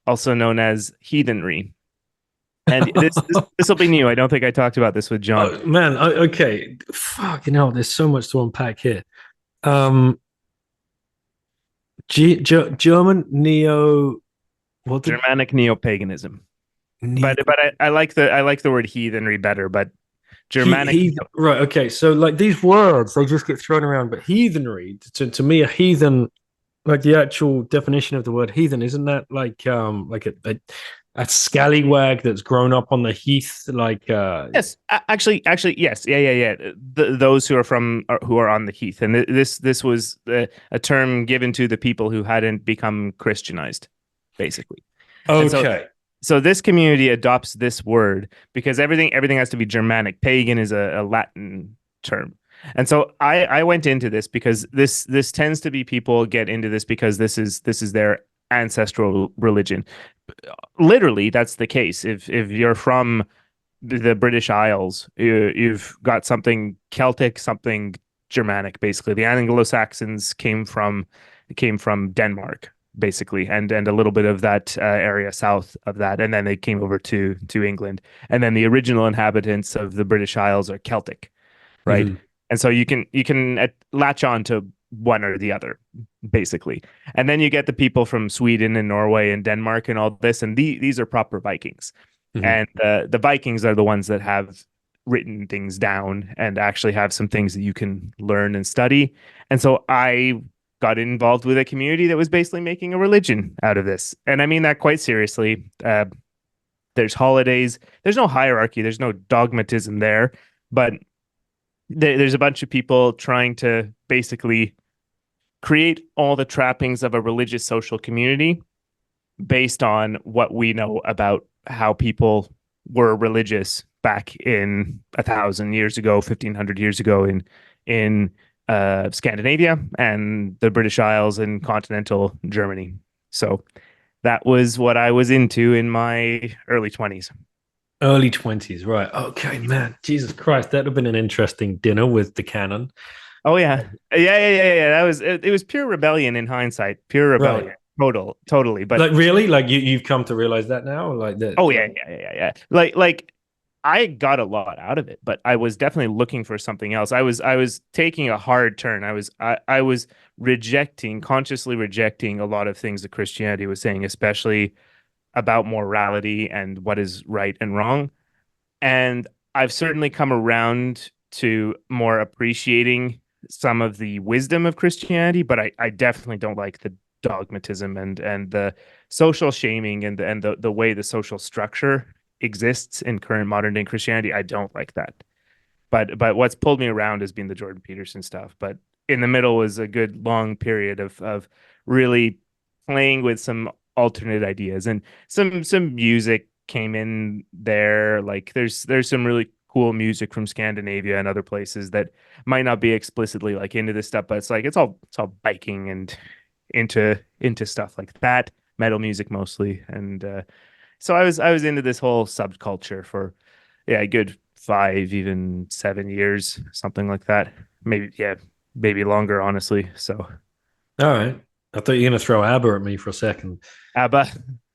[SPEAKER 2] also known as heathenry. And this will be new. I don't think I talked about this with John.
[SPEAKER 1] Oh man. Okay. Fucking hell. There's so much to unpack here. Um. German neo. What did
[SPEAKER 2] Germanic neo-paganism.
[SPEAKER 1] neo?
[SPEAKER 2] But I like the word heathenry better, but Germanic.
[SPEAKER 1] He right. Okay. So like these words, they just get thrown around. But heathenry, to me, a heathen, like the actual definition of the word heathen, isn't that like a scallywag that's grown up on the heath, like
[SPEAKER 2] Yes, actually, yes, yeah. Those who are on the heath, and this was a term given to the people who hadn't become Christianized, basically. And so
[SPEAKER 1] okay.
[SPEAKER 2] so this community adopts this word because everything has to be Germanic. Pagan is a Latin term. And so I went into this because this tends to be people get into this because this is their ancestral religion. Literally, that's the case. If you're from the British Isles, you've got something Celtic, something Germanic, basically. The Anglo-Saxons came from Denmark, basically, and a little bit of that area south of that, and then they came over to England, and then the original inhabitants of the British Isles are Celtic, right?
[SPEAKER 1] Mhm.
[SPEAKER 2] And so you can latch on to one or the other, basically, and then you get the people from Sweden and Norway and Denmark and all this, and these are proper Vikings,
[SPEAKER 1] Mhm.
[SPEAKER 2] and the Vikings are the ones that have written things down and actually have some things that you can learn and study. And so I got involved with a community that was basically making a religion out of this. And I mean that quite seriously. There's holidays, there's no hierarchy, there's no dogmatism there, but there's a bunch of people trying to basically create all the trappings of a religious social community based on what we know about how people were religious back in 1,000 years ago, 1,500 years ago in Scandinavia and the British Isles and continental Germany. So that was what I was into in my early 20s.
[SPEAKER 1] Early 20s, right? Okay, man. Jesus Christ, that'd have been an interesting dinner with the canon.
[SPEAKER 2] Oh yeah. That was it was pure rebellion in hindsight, pure
[SPEAKER 1] Right.
[SPEAKER 2] rebellion, totally. But
[SPEAKER 1] Like really, like you've come to realize that now, like that.
[SPEAKER 2] oh yeah. Like I got a lot out of it, but I was definitely looking for something else. I was taking a hard turn. I was consciously rejecting a lot of things that Christianity was saying, especially about morality and what is right and wrong. And I've certainly come around to more appreciating some of the wisdom of Christianity, but I definitely don't like the dogmatism and the social shaming and the way the social structure exists in current modern day Christianity. I don't like that. But what's pulled me around has been the Jordan Peterson stuff. But in the middle was a good long period of really playing with some alternate ideas, and some music came in there. Like there's some really cool music from Scandinavia and other places that might not be explicitly like into this stuff, but it's all biking and into stuff like that, metal music mostly. And so I was into this whole subculture for yeah, a good 5, even 7 years, something like that. Maybe longer, honestly. So,
[SPEAKER 1] All right. I thought you were going to throw ABBA at me for a second.
[SPEAKER 2] ABBA.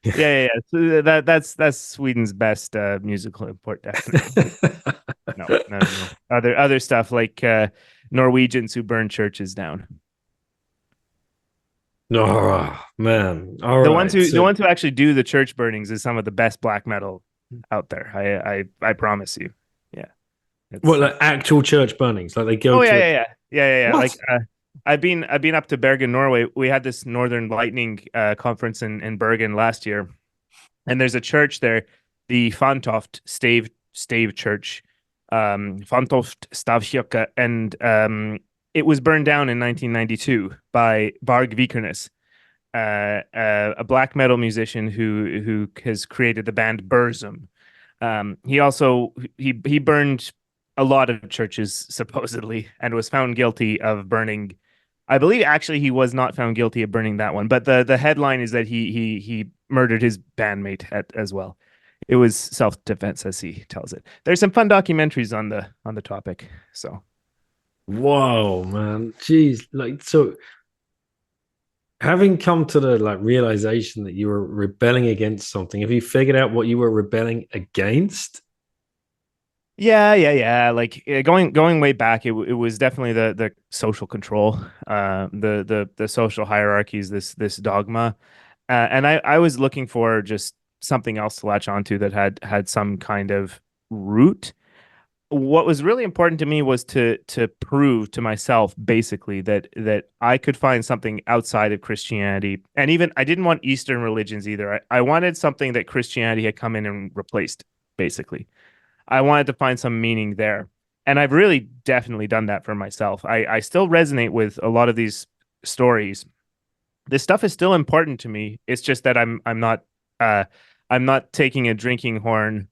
[SPEAKER 2] Yeah. So that's Sweden's best musical import, definitely. No. Other stuff like Norwegians who burn churches down.
[SPEAKER 1] Oh man! All
[SPEAKER 2] The
[SPEAKER 1] right.
[SPEAKER 2] ones who actually do the church burnings is some of the best black metal out there. I promise you. Yeah.
[SPEAKER 1] What, like actual church burnings? Like they go
[SPEAKER 2] Oh
[SPEAKER 1] to
[SPEAKER 2] yeah.
[SPEAKER 1] What?
[SPEAKER 2] Like I've been up to Bergen, Norway. We had this Northern Lightning conference in Bergen last year, and there's a church there, the Fantoft Stave Church, Fantoft Stavkirke, and it was burned down in 1992 by Varg Vikernes, a black metal musician who has created the band Burzum. He burned a lot of churches supposedly and was found guilty of burning. I believe actually he was not found guilty of burning that one, but the headline is that he murdered his bandmate as well. It was self-defense, as he tells it. There's some fun documentaries on the topic. So,
[SPEAKER 1] Whoa, man! Jeez, like so. Having come to the like realization that you were rebelling against something, have you figured out what you were rebelling against?
[SPEAKER 2] yeah. Like going way back, it was definitely the social control, the social hierarchies, this dogma, and I was looking for just something else to latch onto that had some kind of root. What was really important to me was to prove to myself basically that I could find something outside of Christianity, and even I didn't want Eastern religions either. I wanted something that Christianity had come in and replaced, basically. I wanted to find some meaning there. And I've really definitely done that for myself. I still resonate with a lot of these stories. This stuff is still important to me. It's just that I'm not taking a drinking horn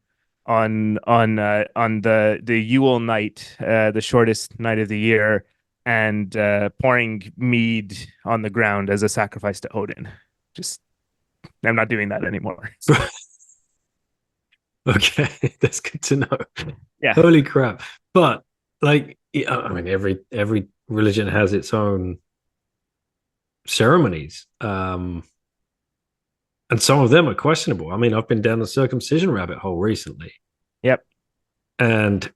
[SPEAKER 2] on the Yule night, the shortest night of the year, and pouring mead on the ground as a sacrifice to Odin. Just I'm not doing that anymore.
[SPEAKER 1] Okay, that's good to know.
[SPEAKER 2] Yeah.
[SPEAKER 1] Holy crap! But like, I mean, every religion has its own ceremonies, and some of them are questionable. I mean, I've been down the circumcision rabbit hole recently.
[SPEAKER 2] Yep.
[SPEAKER 1] And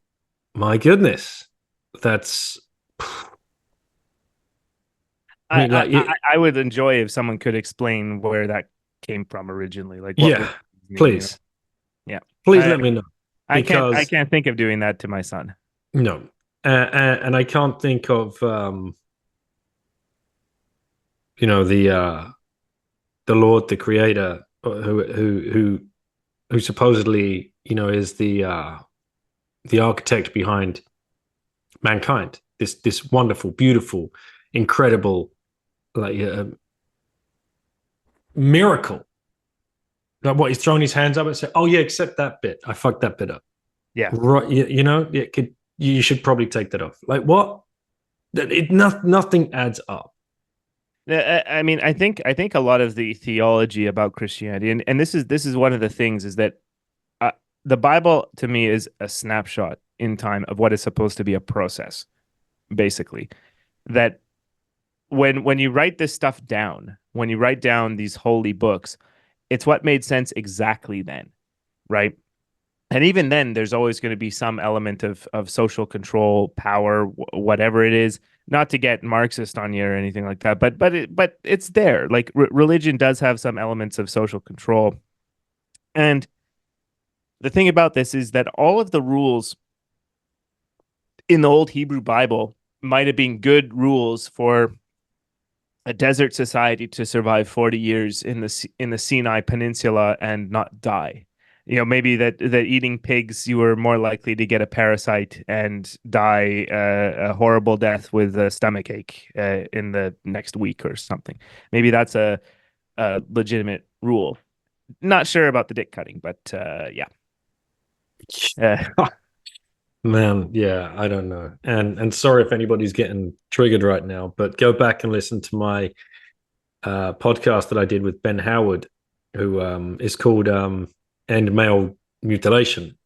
[SPEAKER 1] my goodness, that's. I mean, like,
[SPEAKER 2] I would enjoy if someone could explain where that came from originally. Like,
[SPEAKER 1] yeah, please,
[SPEAKER 2] yeah,
[SPEAKER 1] please let me know.
[SPEAKER 2] I
[SPEAKER 1] Because
[SPEAKER 2] can't think of doing that to my son.
[SPEAKER 1] no, and I can't think of the Lord, the Creator, who supposedly is the architect behind mankind. This wonderful, beautiful, incredible, like miracle. Like what, he's throwing his hands up and say, "Oh yeah, except that bit. I fucked that bit up."
[SPEAKER 2] Yeah,
[SPEAKER 1] right. You should probably take that off. Like what? Nothing adds up.
[SPEAKER 2] I mean, I think a lot of the theology about Christianity, and this is one of the things, is that the Bible to me is a snapshot in time of what is supposed to be a process, basically. That when you write this stuff down, when you write down these holy books, it's what made sense exactly then, right? And even then, there's always going to be some element of social control, power, whatever it is. Not to get Marxist on you or anything like that, but it's there. Like religion does have some elements of social control, and the thing about this is that all of the rules in the old Hebrew Bible might have been good rules for a desert society to survive 40 years in the Sinai Peninsula and not die. Maybe that eating pigs, you were more likely to get a parasite and die a horrible death with a stomachache in the next week or something. Maybe that's a legitimate rule. Not sure about the dick cutting, but yeah.
[SPEAKER 1] Man, yeah, I don't know. And sorry if anybody's getting triggered right now, but go back and listen to my podcast that I did with Ben Howard, who is called End Male Mutilation.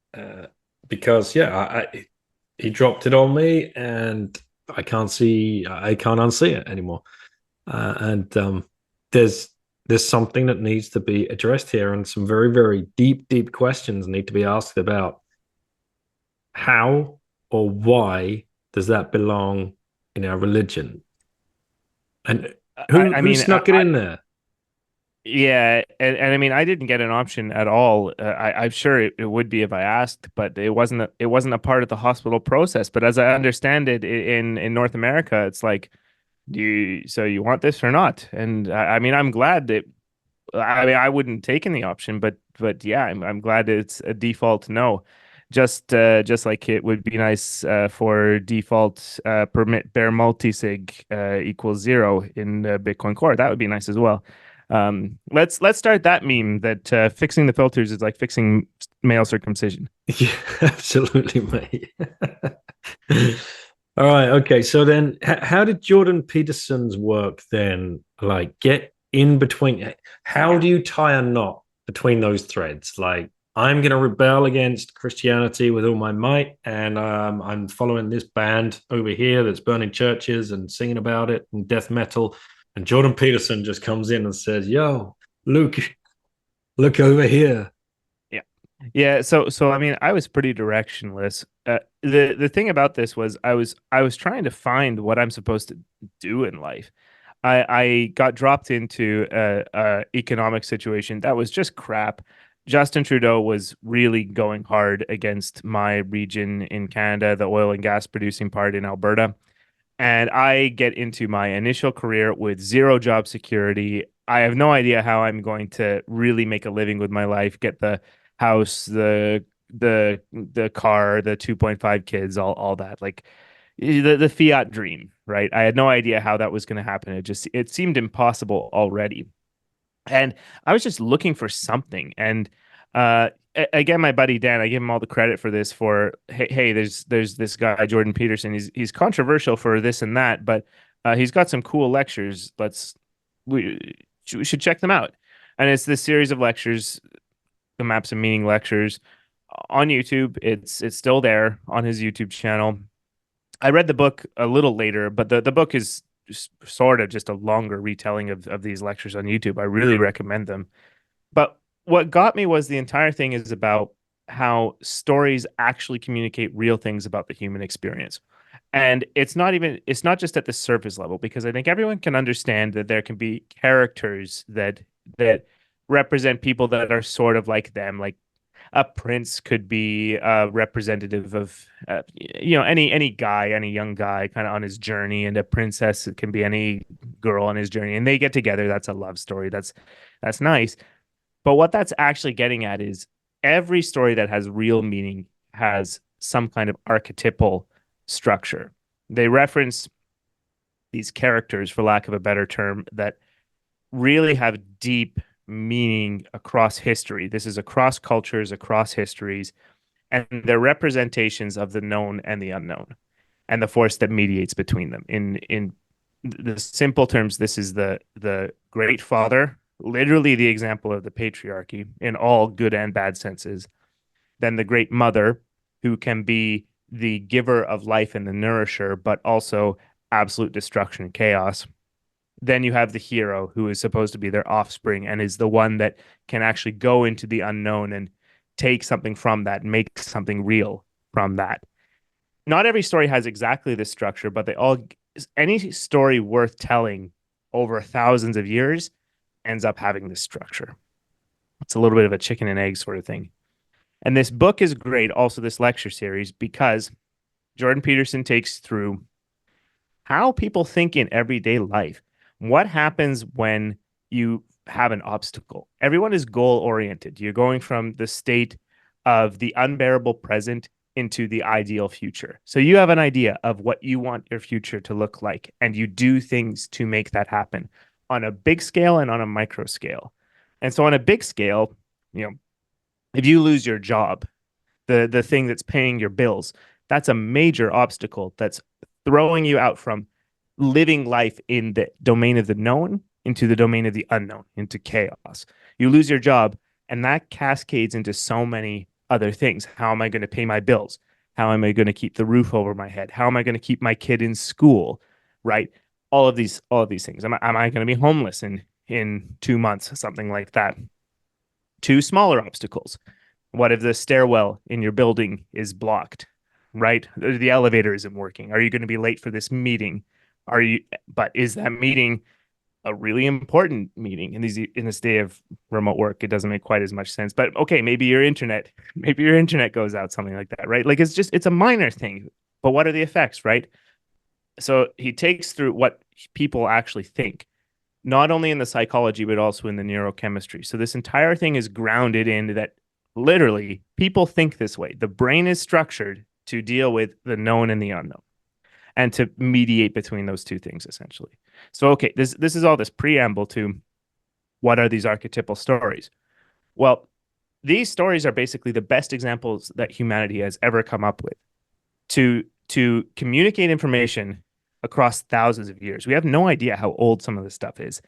[SPEAKER 1] because he dropped it on me, and I can't unsee it anymore. And there's something that needs to be addressed here, and some very, very deep questions need to be asked about how or why does that belong in our religion, and
[SPEAKER 2] I
[SPEAKER 1] who
[SPEAKER 2] mean,
[SPEAKER 1] snuck it in there?
[SPEAKER 2] yeah, and I mean, I didn't get an option at all. I'm sure it would be if I asked, but it wasn't a part of the hospital process. But as I understand it, in North America, it's like, so you want this or not? And I mean, I'm glad that I mean, I wouldn't take any option, but yeah, I'm glad it's a default no. Just like it would be nice for default permit bare multisig equals 0 in Bitcoin Core. That would be nice as well. Let's start that meme that fixing the filters is like fixing male circumcision.
[SPEAKER 1] Yeah, absolutely, mate. All right, okay. So then, how did Jordan Peterson's work then like get in between? How do you tie a knot between those threads? Like, I'm going to rebel against Christianity with all my might, and I'm following this band over here that's burning churches and singing about it and death metal. And Jordan Peterson just comes in and says, "Yo, Luke, look over here."
[SPEAKER 2] Yeah. Yeah, so I mean, I was pretty directionless. The thing about this was I was trying to find what I'm supposed to do in life. I got dropped into a economic situation that was just crap. Justin Trudeau was really going hard against my region in Canada, the oil and gas producing part in Alberta. And I get into my initial career with zero job security. I have no idea how I'm going to really make a living with my life, get the house, the car, the 2.5 kids, all that. Like the fiat dream, right? I had no idea how that was going to happen. It seemed impossible already. And I was just looking for something. And again, my buddy Dan, I give him all the credit for this. For hey, there's this guy Jordan Peterson. He's controversial for this and that, but he's got some cool lectures. We should check them out. And it's this series of lectures, the Maps of Meaning lectures on YouTube. It's still there on his YouTube channel. I read the book a little later, but the book is sort of just a longer retelling of these lectures on YouTube. I really recommend them. But what got me was the entire thing is about how stories actually communicate real things about the human experience. And it's not just at the surface level, because I think everyone can understand that there can be characters that represent people that are sort of like them. Like a prince could be a representative of any guy, any young guy kind of on his journey, and a princess can be any girl on his journey, and they get together. That's a love story. That's nice. But what that's actually getting at is every story that has real meaning has some kind of archetypal structure. They reference these characters, for lack of a better term, that really have deep meaning across history. This is across cultures, across histories, and they're representations of the known and the unknown, and the force that mediates between them. In the simple terms, this is the great father, literally the example of the patriarchy in all good and bad senses. Then the great mother, who can be the giver of life and the nourisher, but also absolute destruction and chaos. Then you have the hero, who is supposed to be their offspring and is the one that can actually go into the unknown and take something from that and make something real from that. Not every story has exactly this structure, but any story worth telling over thousands of years ends up having this structure. It's a little bit of a chicken and egg sort of thing. And this book is great, also this lecture series, because Jordan Peterson takes through how people think in everyday life. What happens when you have an obstacle? Everyone is goal oriented. You're going from the state of the unbearable present into the ideal future. So you have an idea of what you want your future to look like, and you do things to make that happen on a big scale and on a micro scale. And so on a big scale, if you lose your job, the thing that's paying your bills, that's a major obstacle that's throwing you out from living life in the domain of the known into the domain of the unknown, into chaos. You lose your job, and that cascades into so many other things. How am I going to pay my bills? How am I going to keep the roof over my head? How am I going to keep my kid in school? Right? All of these things. Am I going to be homeless in 2 months? Something like that. Two smaller obstacles. What if the stairwell in your building is blocked? Right? The elevator isn't working. Are you going to be late for this meeting? But is that meeting a really important meeting in this day of remote work? It doesn't make quite as much sense. But okay, maybe your internet goes out, something like that, right? Like it's a minor thing, but what are the effects, right? So he takes through what people actually think, not only in the psychology but also in the neurochemistry. So this entire thing is grounded in that literally people think this way. The brain is structured to deal with the known and the unknown and to mediate between those two things essentially. So okay, this is all this preamble to what are these archetypal stories? Well, these stories are basically the best examples that humanity has ever come up with to communicate information across thousands of years. We have no idea how old some of this stuff is.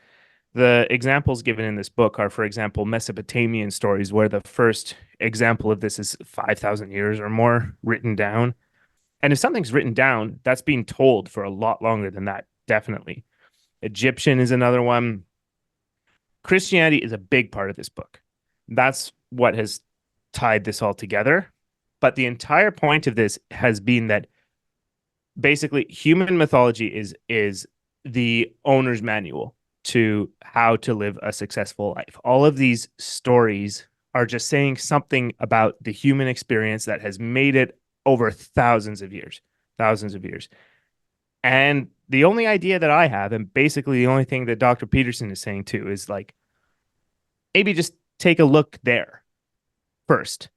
[SPEAKER 2] The examples given in this book are, for example, Mesopotamian stories, where the first example of this is 5,000 years or more written down. And if something's written down, that's being told for a lot longer than that, definitely. Egyptian is another one. Christianity is a big part of this book. That's what has tied this all together. But the entire point of this has been that basically human mythology is the owner's manual to how to live a successful life. All of these stories are just saying something about the human experience that has made it over thousands of years, thousands of years. And the only idea that I have, and basically the only thing that Dr. Peterson is saying too, is like, maybe just take a look there first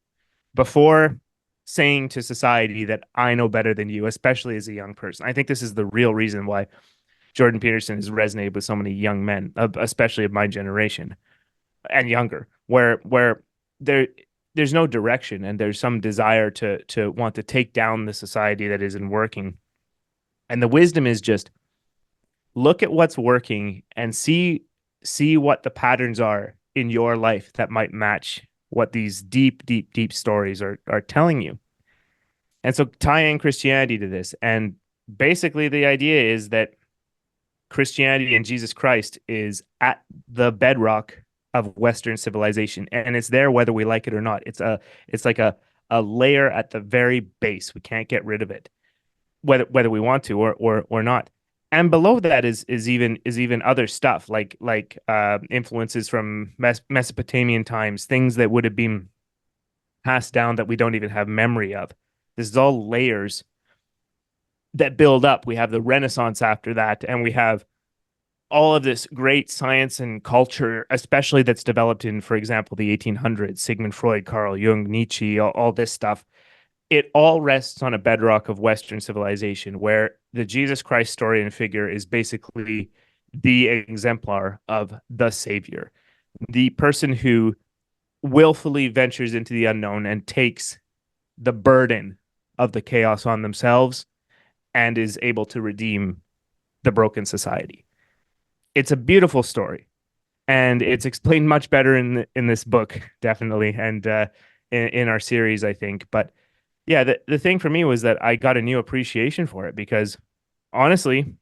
[SPEAKER 2] before saying to society that I know better than you, especially as a young person. I think this is the real reason why Jordan Peterson has resonated with so many young men, especially of my generation and younger, where there's no direction and there's some desire to want to take down the society that isn't working. And the wisdom is just look at what's working and see what the patterns are in your life that might match what these deep stories are telling you. And so tie in Christianity to this. And basically the idea is that Christianity and Jesus Christ is at the bedrock of Western civilization. And it's there whether we like it or not. It's like a layer at the very base. We can't get rid of it, whether we want to or not. And below that is even other stuff like influences from Mesopotamian times, things that would have been passed down that we don't even have memory of. This is all layers that build up. We have the Renaissance after that, and we have all of this great science and culture, especially that's developed in, for example, the 1800s, Sigmund Freud, Carl Jung, Nietzsche, all this stuff. It all rests on a bedrock of Western civilization, where the Jesus Christ story and figure is basically the exemplar of the savior, the person who willfully ventures into the unknown and takes the burden of the chaos on themselves and is able to redeem the broken society. It's a beautiful story, and it's explained much better in this book, definitely, and in our series, I think. But yeah, the thing for me was that I got a new appreciation for it because honestly,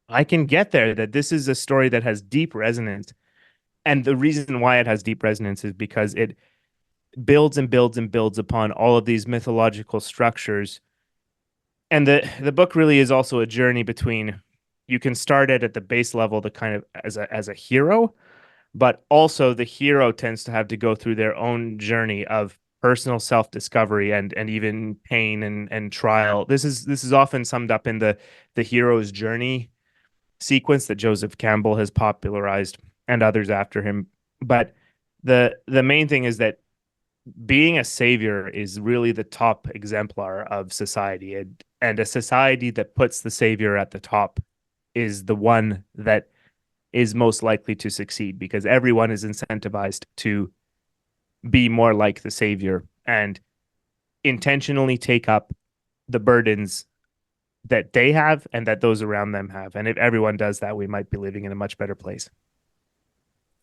[SPEAKER 2] I can get there that this is a story that has deep resonance. And the reason why it has deep resonance is because it builds and builds and builds upon all of these mythological structures. And the book really is also a journey between, you can start it at the base level, the kind of as a hero, but also the hero tends to have to go through their own journey of personal self-discovery and even pain and trial. This is often summed up in the hero's journey sequence that Joseph Campbell has popularized and others after him. But the main thing is that being a savior is really the top exemplar of society, and a society that puts the savior at the top is the one that is most likely to succeed, because everyone is incentivized to be more like the savior and intentionally take up the burdens that they have and that those around them have. And if everyone does that, we might be living in a much better place.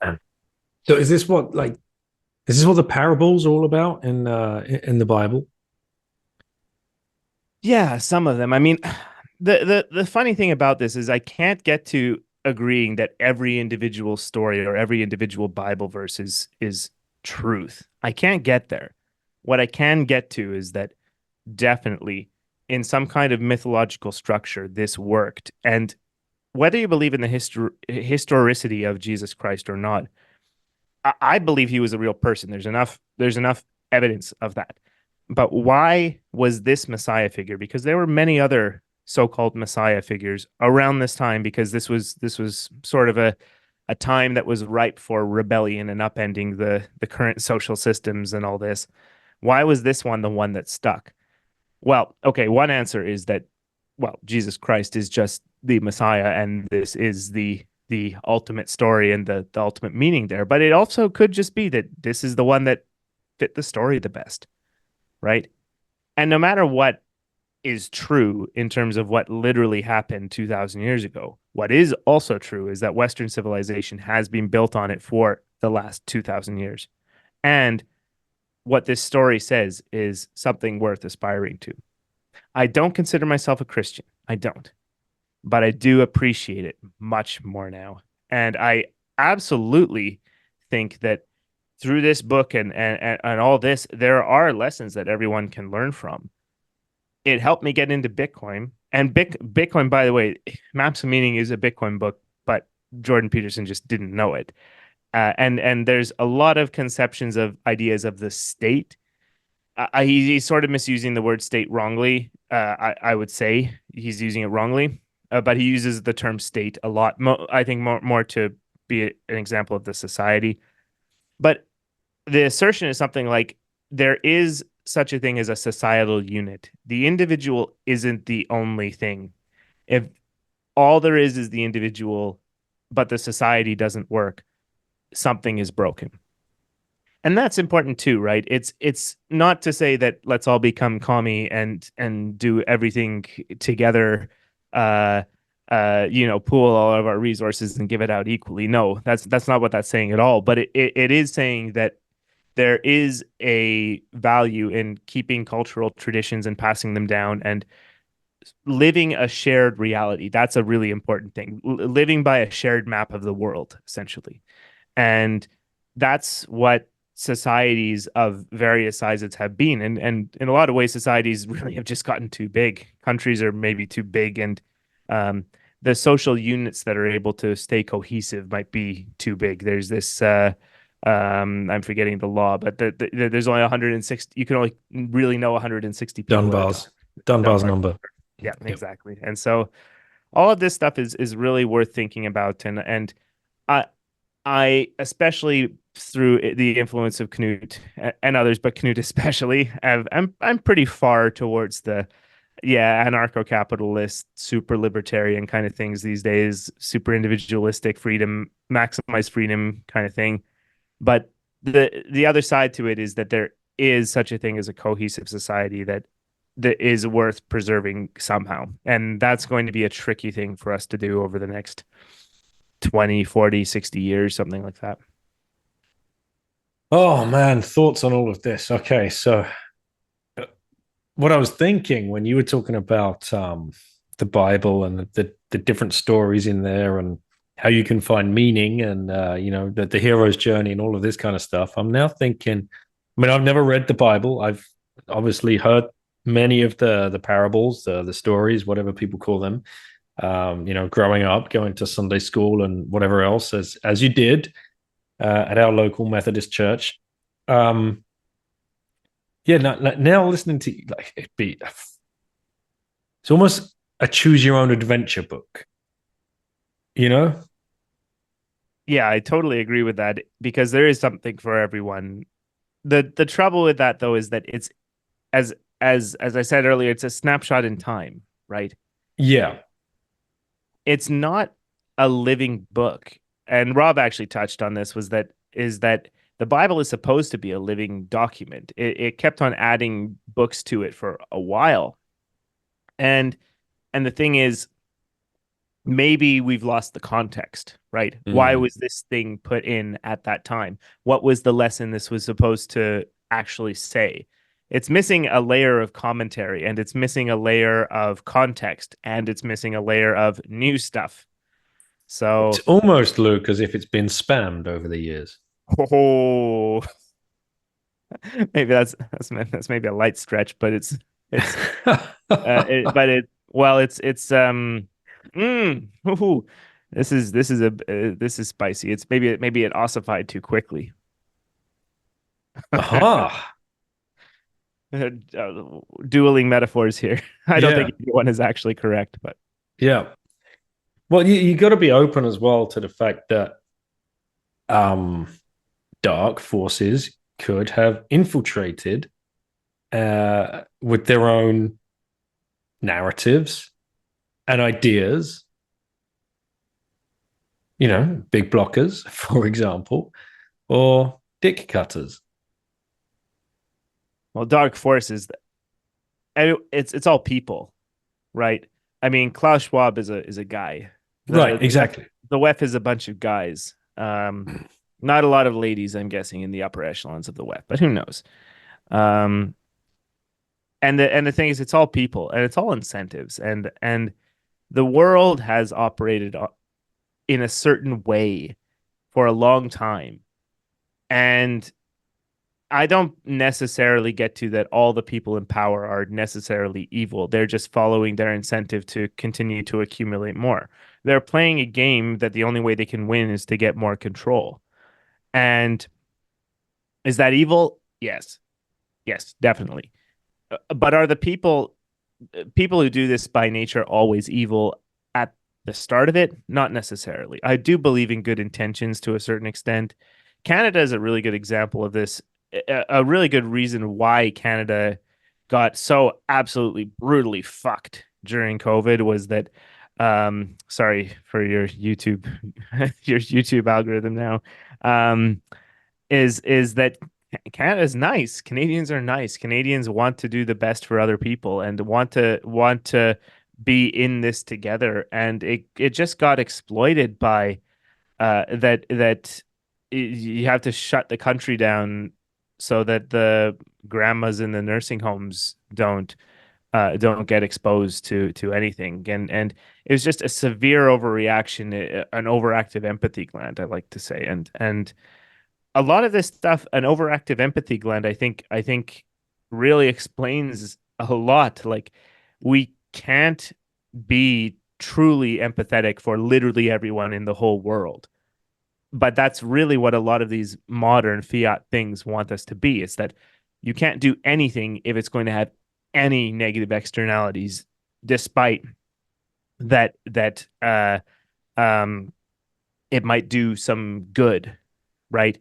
[SPEAKER 1] So is this what, like, Is this what the parables are all about in the Bible?
[SPEAKER 2] Yeah, some of them. I mean, the funny thing about this is I can't get to agreeing that every individual story or every individual Bible verse is truth. I can't get there. What I can get to is that definitely in some kind of mythological structure this worked. And whether you believe in the historicity of Jesus Christ or not, I believe he was a real person. There's enough evidence of that. But why was this Messiah figure? Because there were many other so-called Messiah figures around this time, because this was sort of a time that was ripe for rebellion and upending the current social systems and all this. Why was this one the one that stuck? Well, okay, one answer is that, well, Jesus Christ is just the Messiah, and this is the ultimate story and the ultimate meaning there. But it also could just be that this is the one that fit the story the best, right? And no matter what is true in terms of what literally happened 2,000 years ago, what is also true is that Western civilization has been built on it for the last 2,000 years. And what this story says is something worth aspiring to. I don't consider myself a Christian. I don't, but I do appreciate it much more now. And I absolutely think that through this book and all this, there are lessons that everyone can learn from. It helped me get into Bitcoin. And Bitcoin, by the way, Maps of Meaning is a Bitcoin book, but Jordan Peterson just didn't know it. And there's a lot of conceptions of ideas of the state. He's sort of misusing the word state wrongly. I would say he's using it wrongly, but he uses the term state a lot. I think more to be an example of the society. But the assertion is something like there is such a thing as a societal unit. The individual isn't the only thing. If all there is the individual, but the society doesn't work, something is broken. And that's important too, right? It's not to say that let's all become commie and do everything together, pool all of our resources and give it out equally. No, that's not what that's saying at all. But it is saying that there is a value in keeping cultural traditions and passing them down and living a shared reality. That's a really important thing. Living by a shared map of the world, essentially. And that's what societies of various sizes have been. And in a lot of ways, societies really have just gotten too big. Countries are maybe too big, and the social units that are able to stay cohesive might be too big. There's this I'm forgetting the law, but there's only 160. You can only really know 160 people.
[SPEAKER 1] Dunbar's number.
[SPEAKER 2] Yeah, exactly. And so all of this stuff is really worth thinking about, and I especially through the influence of Knut and others, but Knut especially, I'm pretty far towards the anarcho-capitalist, super libertarian kind of things these days, super individualistic freedom, maximize freedom kind of thing. But the other side to it is that there is such a thing as a cohesive society that is worth preserving somehow. And that's going to be a tricky thing for us to do over the next 20, 40, 60 years, something like that.
[SPEAKER 1] Oh man, thoughts on all of this. Okay, so what I was thinking when you were talking about the Bible and the different stories in there and how you can find meaning and the hero's journey and all of this kind of stuff, I'm now thinking, I mean, I've never read the Bible. I've obviously heard many of the parables, the stories, whatever people call them. Growing up, going to Sunday school and whatever else, as you did at our local Methodist church. Now listening to like it's almost a choose your own adventure book, you know?
[SPEAKER 2] Yeah, I totally agree with that because there is something for everyone. The trouble with that though is that it's as I said earlier, it's a snapshot in time, right?
[SPEAKER 1] Yeah.
[SPEAKER 2] It's not a living book. And Rob actually touched on this is that the Bible is supposed to be a living document. It kept on adding books to it for a while. And the thing is, maybe we've lost the context, right? Why was this thing put in at that time? What was the lesson this was supposed to actually say? It's missing a layer of commentary, and it's missing a layer of context, and it's missing a layer of new stuff.
[SPEAKER 1] It's
[SPEAKER 2] So,
[SPEAKER 1] almost, Luke, as if it's been spammed over the years.
[SPEAKER 2] oh, maybe that's maybe a light stretch, but it's but it well ooh, this is spicy. It's maybe it ossified too quickly.
[SPEAKER 1] Aha.
[SPEAKER 2] Uh, Dueling metaphors here. I don't
[SPEAKER 1] Yeah.
[SPEAKER 2] think either one is actually correct, but
[SPEAKER 1] Yeah. Well, you got to be open as well to the fact that um, dark forces could have infiltrated with their own narratives and ideas. Big blockers, for example, or dick cutters.
[SPEAKER 2] well, dark forces. It's all people, right? I mean, Klaus Schwab is a guy.
[SPEAKER 1] Right, exactly.
[SPEAKER 2] The WEF is a bunch of guys. Not a lot of ladies, I'm guessing, in the upper echelons of the WEF, but who knows? Um, and the thing is, it's all people and it's all incentives, and the world has operated in a certain way for a long time, and I don't necessarily get to that all the people in power are necessarily evil. They're just following their incentive to continue to accumulate more. They're playing a game that the only way they can win is to get more control. And is that evil? Yes. Yes, definitely. But are the people who do this by nature always evil at the start of it? Not necessarily. I do believe in good intentions to a certain extent. Canada is a really good example of this. A really good reason why Canada got so absolutely brutally fucked during COVID was that sorry for your YouTube your YouTube algorithm now. Is that Canada's nice. Canadians are nice. Canadians want to do the best for other people and want to be in this together. And it just got exploited by that you have to shut the country down so that the grandmas in the nursing homes don't get exposed to anything. And it was just a severe overreaction, an overactive empathy gland, I like to say. And a lot of this stuff, an overactive empathy gland, I think really explains a lot. Like we can't be truly empathetic for literally everyone in the whole world. But that's really what a lot of these modern fiat things want us to be. It's that you can't do anything if it's going to have any negative externalities, despite that it might do some good, right?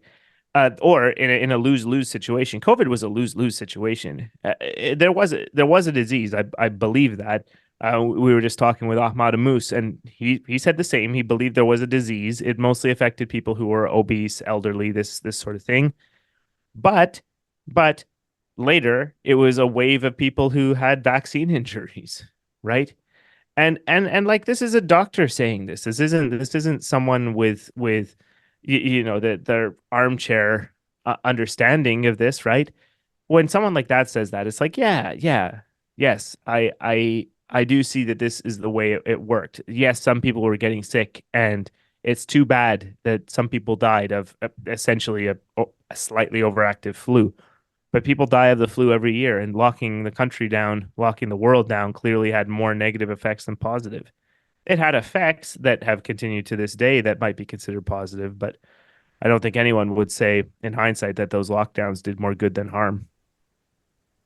[SPEAKER 2] Or in a lose-lose situation. COVID was a lose-lose situation. There was a disease. I believe that. We were just talking with Ahmad Moose, and he said the same. He believed there was a disease. It mostly affected people who were obese, elderly, this sort of thing. But but later it was a wave of people who had vaccine injuries, right? And like this is a doctor saying this. This isn't someone with their armchair understanding of this, right? When someone like that says that, it's like, yeah, yes, I do see that this is the way it worked. Yes, some people were getting sick, and it's too bad that some people died of essentially a slightly overactive flu. But people die of the flu every year, and locking the country down, locking the world down, clearly had more negative effects than positive. It had effects that have continued to this day that might be considered positive, but I don't think anyone would say in hindsight that those lockdowns did more good than harm.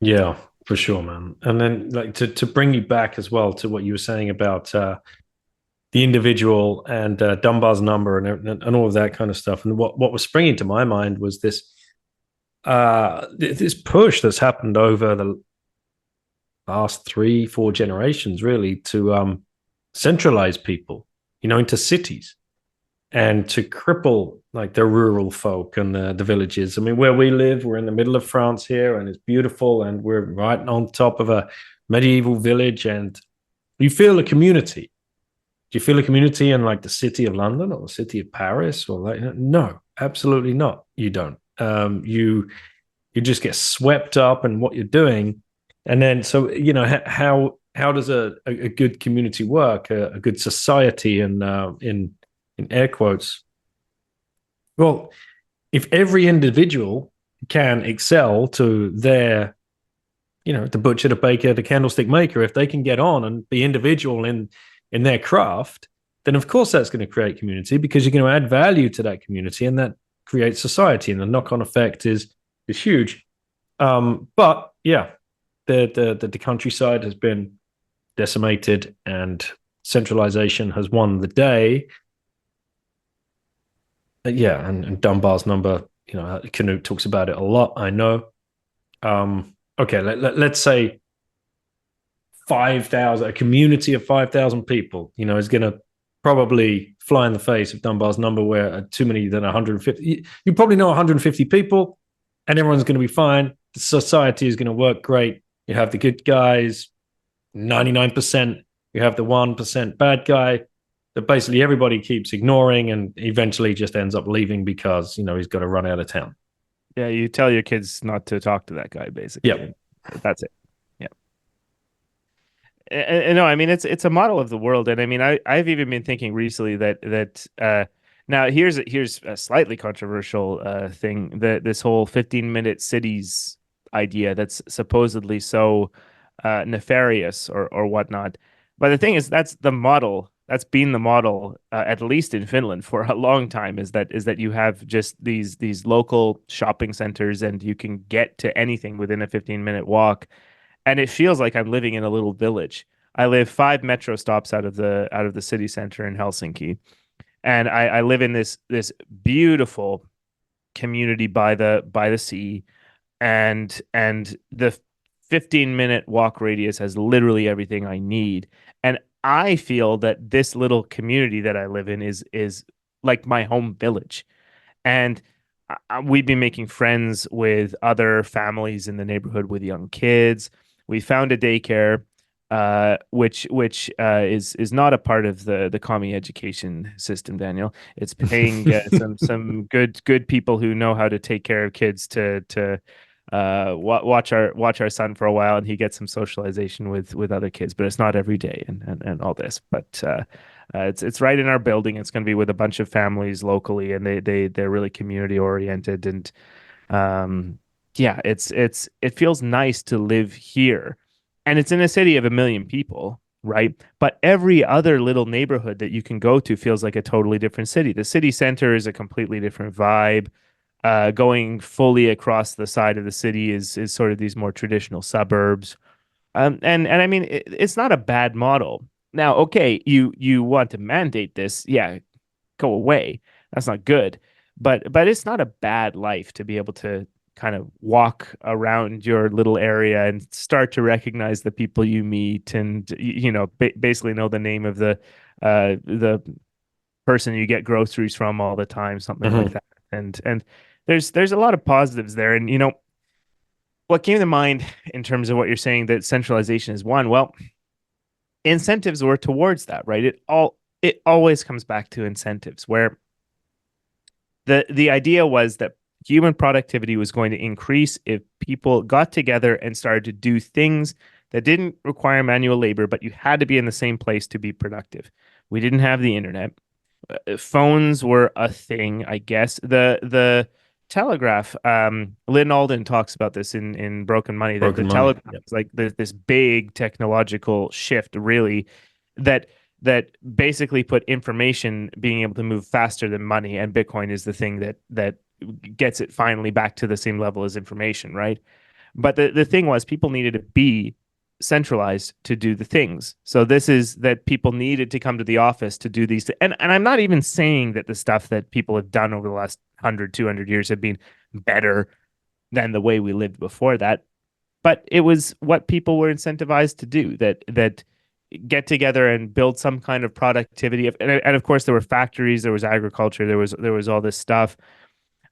[SPEAKER 1] Yeah, for sure, man. And then, like, to bring you back as well to what you were saying about the individual and Dunbar's number and all of that kind of stuff. And what was springing to my mind was this push that's happened over the last 3-4 generations, really, to centralize people, into cities and to cripple like the rural folk and the villages. I mean, where we live, we're in the middle of France here, and it's beautiful, and we're right on top of a medieval village, and you feel the community. Do you feel a community in like the city of London or the city of Paris or like no, absolutely not. You don't. You just get swept up in what you're doing, and then so how does a good community work, a good society, and in air quotes? Well, if every individual can excel to their, the butcher, the baker, the candlestick maker, if they can get on and be individual in their craft, then of course that's going to create community because you're going to add value to that community, and that creates society, and the knock-on effect is huge. But yeah, the countryside has been decimated, and centralization has won the day. Yeah, and Dunbar's number, Knut talks about it a lot. I know. Okay, let's say 5,000, a community of 5,000 people, is going to probably fly in the face of Dunbar's number, where too many than 150. You probably know 150 people, and everyone's going to be fine. The society is going to work great. You have the good guys, 99%. You have the 1% bad guy that basically everybody keeps ignoring and eventually just ends up leaving because, he's got to run out of town.
[SPEAKER 2] Yeah, you tell your kids not to talk to that guy, basically.
[SPEAKER 1] Yeah.
[SPEAKER 2] That's it. Yeah. And no, I mean it's a model of the world, and I mean I've even been thinking recently that now here's a slightly controversial thing, that this whole 15-minute cities idea that's supposedly so nefarious or whatnot. But the thing is, that's the model. That's been the model, at least in Finland, for a long time. Is that you have just these local shopping centers, and you can get to anything within a 15-minute walk, and it feels like I'm living in a little village. I live 5 metro stops out of the city center in Helsinki, and I live in this beautiful community by the sea, and the 15-minute walk radius has literally everything I need. And I feel that this little community that I live in is like my home village. And we've been making friends with other families in the neighborhood with young kids. We found a daycare, which is not a part of the commie education system, Daniel. It's paying some good people who know how to take care of kids to watch our son for a while, and he gets some socialization with other kids, but it's not every day and all this. But it's right in our building. It's going to be with a bunch of families locally, and they're really community oriented, and yeah, it feels nice to live here, and it's in a city of 1 million people, right? But every other little neighborhood that you can go to feels like a totally different city. The city center is a completely different vibe. Going fully across the side of the city is sort of these more traditional suburbs. And I mean, it's not a bad model. Now, okay, you want to mandate this, yeah, go away. That's not good. But it's not a bad life to be able to kind of walk around your little area and start to recognize the people you meet, and basically know the name of the person you get groceries from all the time, something like that. And there's a lot of positives there. And what came to mind in terms of what you're saying, that centralization is one, well, incentives were towards that, right? It always comes back to incentives, where the idea was that human productivity was going to increase if people got together and started to do things that didn't require manual labor, but you had to be in the same place to be productive. We didn't have the internet. Phones were a thing, I guess. The telegraph, Lynn Alden talks about this in Broken Money, that the telegraph is like this big technological shift, really, that basically put information being able to move faster than money, and Bitcoin is the thing that gets it finally back to the same level as information, right? But the thing was, people needed to be centralized to do the things. So this is that people needed to come to the office to do these. And I'm not even saying that the stuff that people have done over the last 100, 200 years have been better than the way we lived before that. But it was what people were incentivized to do, that get together and build some kind of productivity. And of course, there were factories, there was agriculture, there was all this stuff.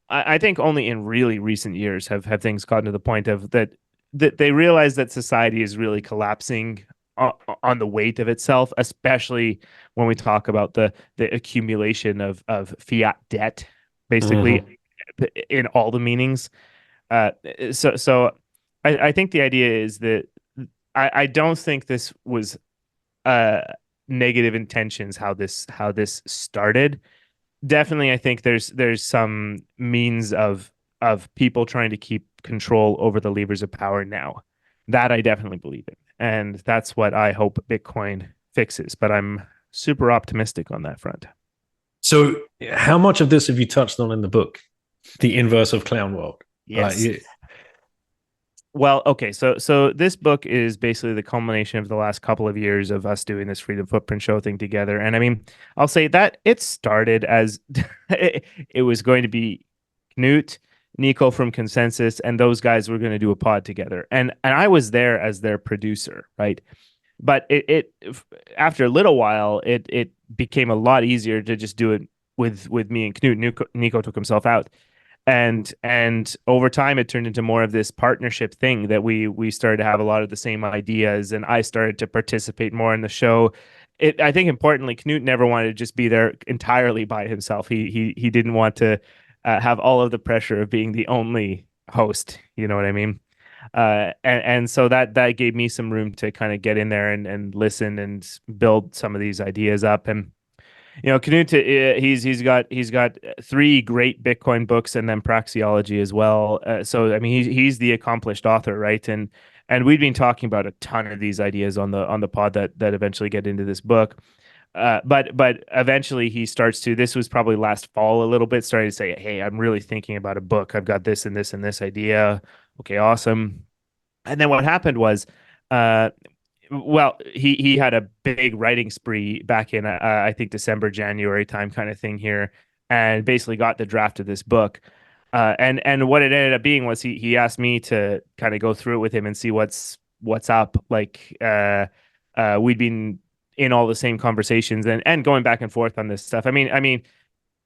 [SPEAKER 2] I think only in really recent years have things gotten to the point of that they realize that society is really collapsing on the weight of itself, especially when we talk about the accumulation of fiat debt, basically in all the meanings. Uh, so I think the idea is that I don't think this was uh negative intentions how this started. Definitely, I think there's some means of people trying to keep control over the levers of power now. That I definitely believe in, and that's what I hope Bitcoin fixes. But I'm super optimistic on that front.
[SPEAKER 1] So, how much of this have you touched on in the book, The Inverse of Clown World?
[SPEAKER 2] Yes. Well, okay, so this book is basically the culmination of the last couple of years of us doing this Freedom Footprint Show thing together. And I mean, I'll say that it started as it was going to be Knut, Nico from Consensus, and those guys were going to do a pod together. And I was there as their producer, right? But it after a little while, it became a lot easier to just do it with me and Knut. Nico took himself out, and over time it turned into more of this partnership thing that we started to have a lot of the same ideas, and I started to participate more in the show. I think importantly, Knut never wanted to just be there entirely by himself. He didn't want to have all of the pressure of being the only host. You know what I mean? And so that gave me some room to kind of get in there and listen and build some of these ideas up. And Knut, he's got three great Bitcoin books and then praxeology as well. So I mean, he's the accomplished author, right? And we've been talking about a ton of these ideas on the pod that eventually get into this book. But eventually he starts to. This was probably last fall a little bit. Started to say, "Hey, I'm really thinking about a book. I've got this and this and this idea. Okay, awesome." And then what happened was, uh, well, he had a big writing spree back in I think December, January time kind of thing here, and basically got the draft of this book. And what it ended up being was he asked me to kind of go through it with him and see what's up. Like we'd been in all the same conversations and going back and forth on this stuff. I mean,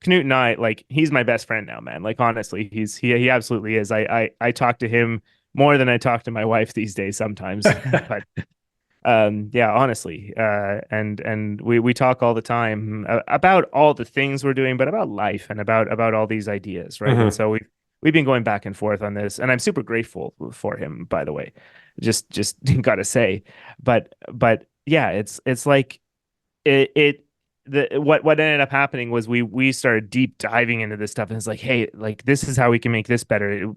[SPEAKER 2] Knut and I, like, he's my best friend now, man. Like, honestly, he absolutely is. I talk to him more than I talk to my wife these days sometimes. But yeah, honestly, and we talk all the time about all the things we're doing, but about life and about all these ideas, right? And so we've been going back and forth on this, and I'm super grateful for him, by the way. Just gotta say, but yeah, it's like what ended up happening was we started deep diving into this stuff, and it's like, hey, like, this is how we can make this better.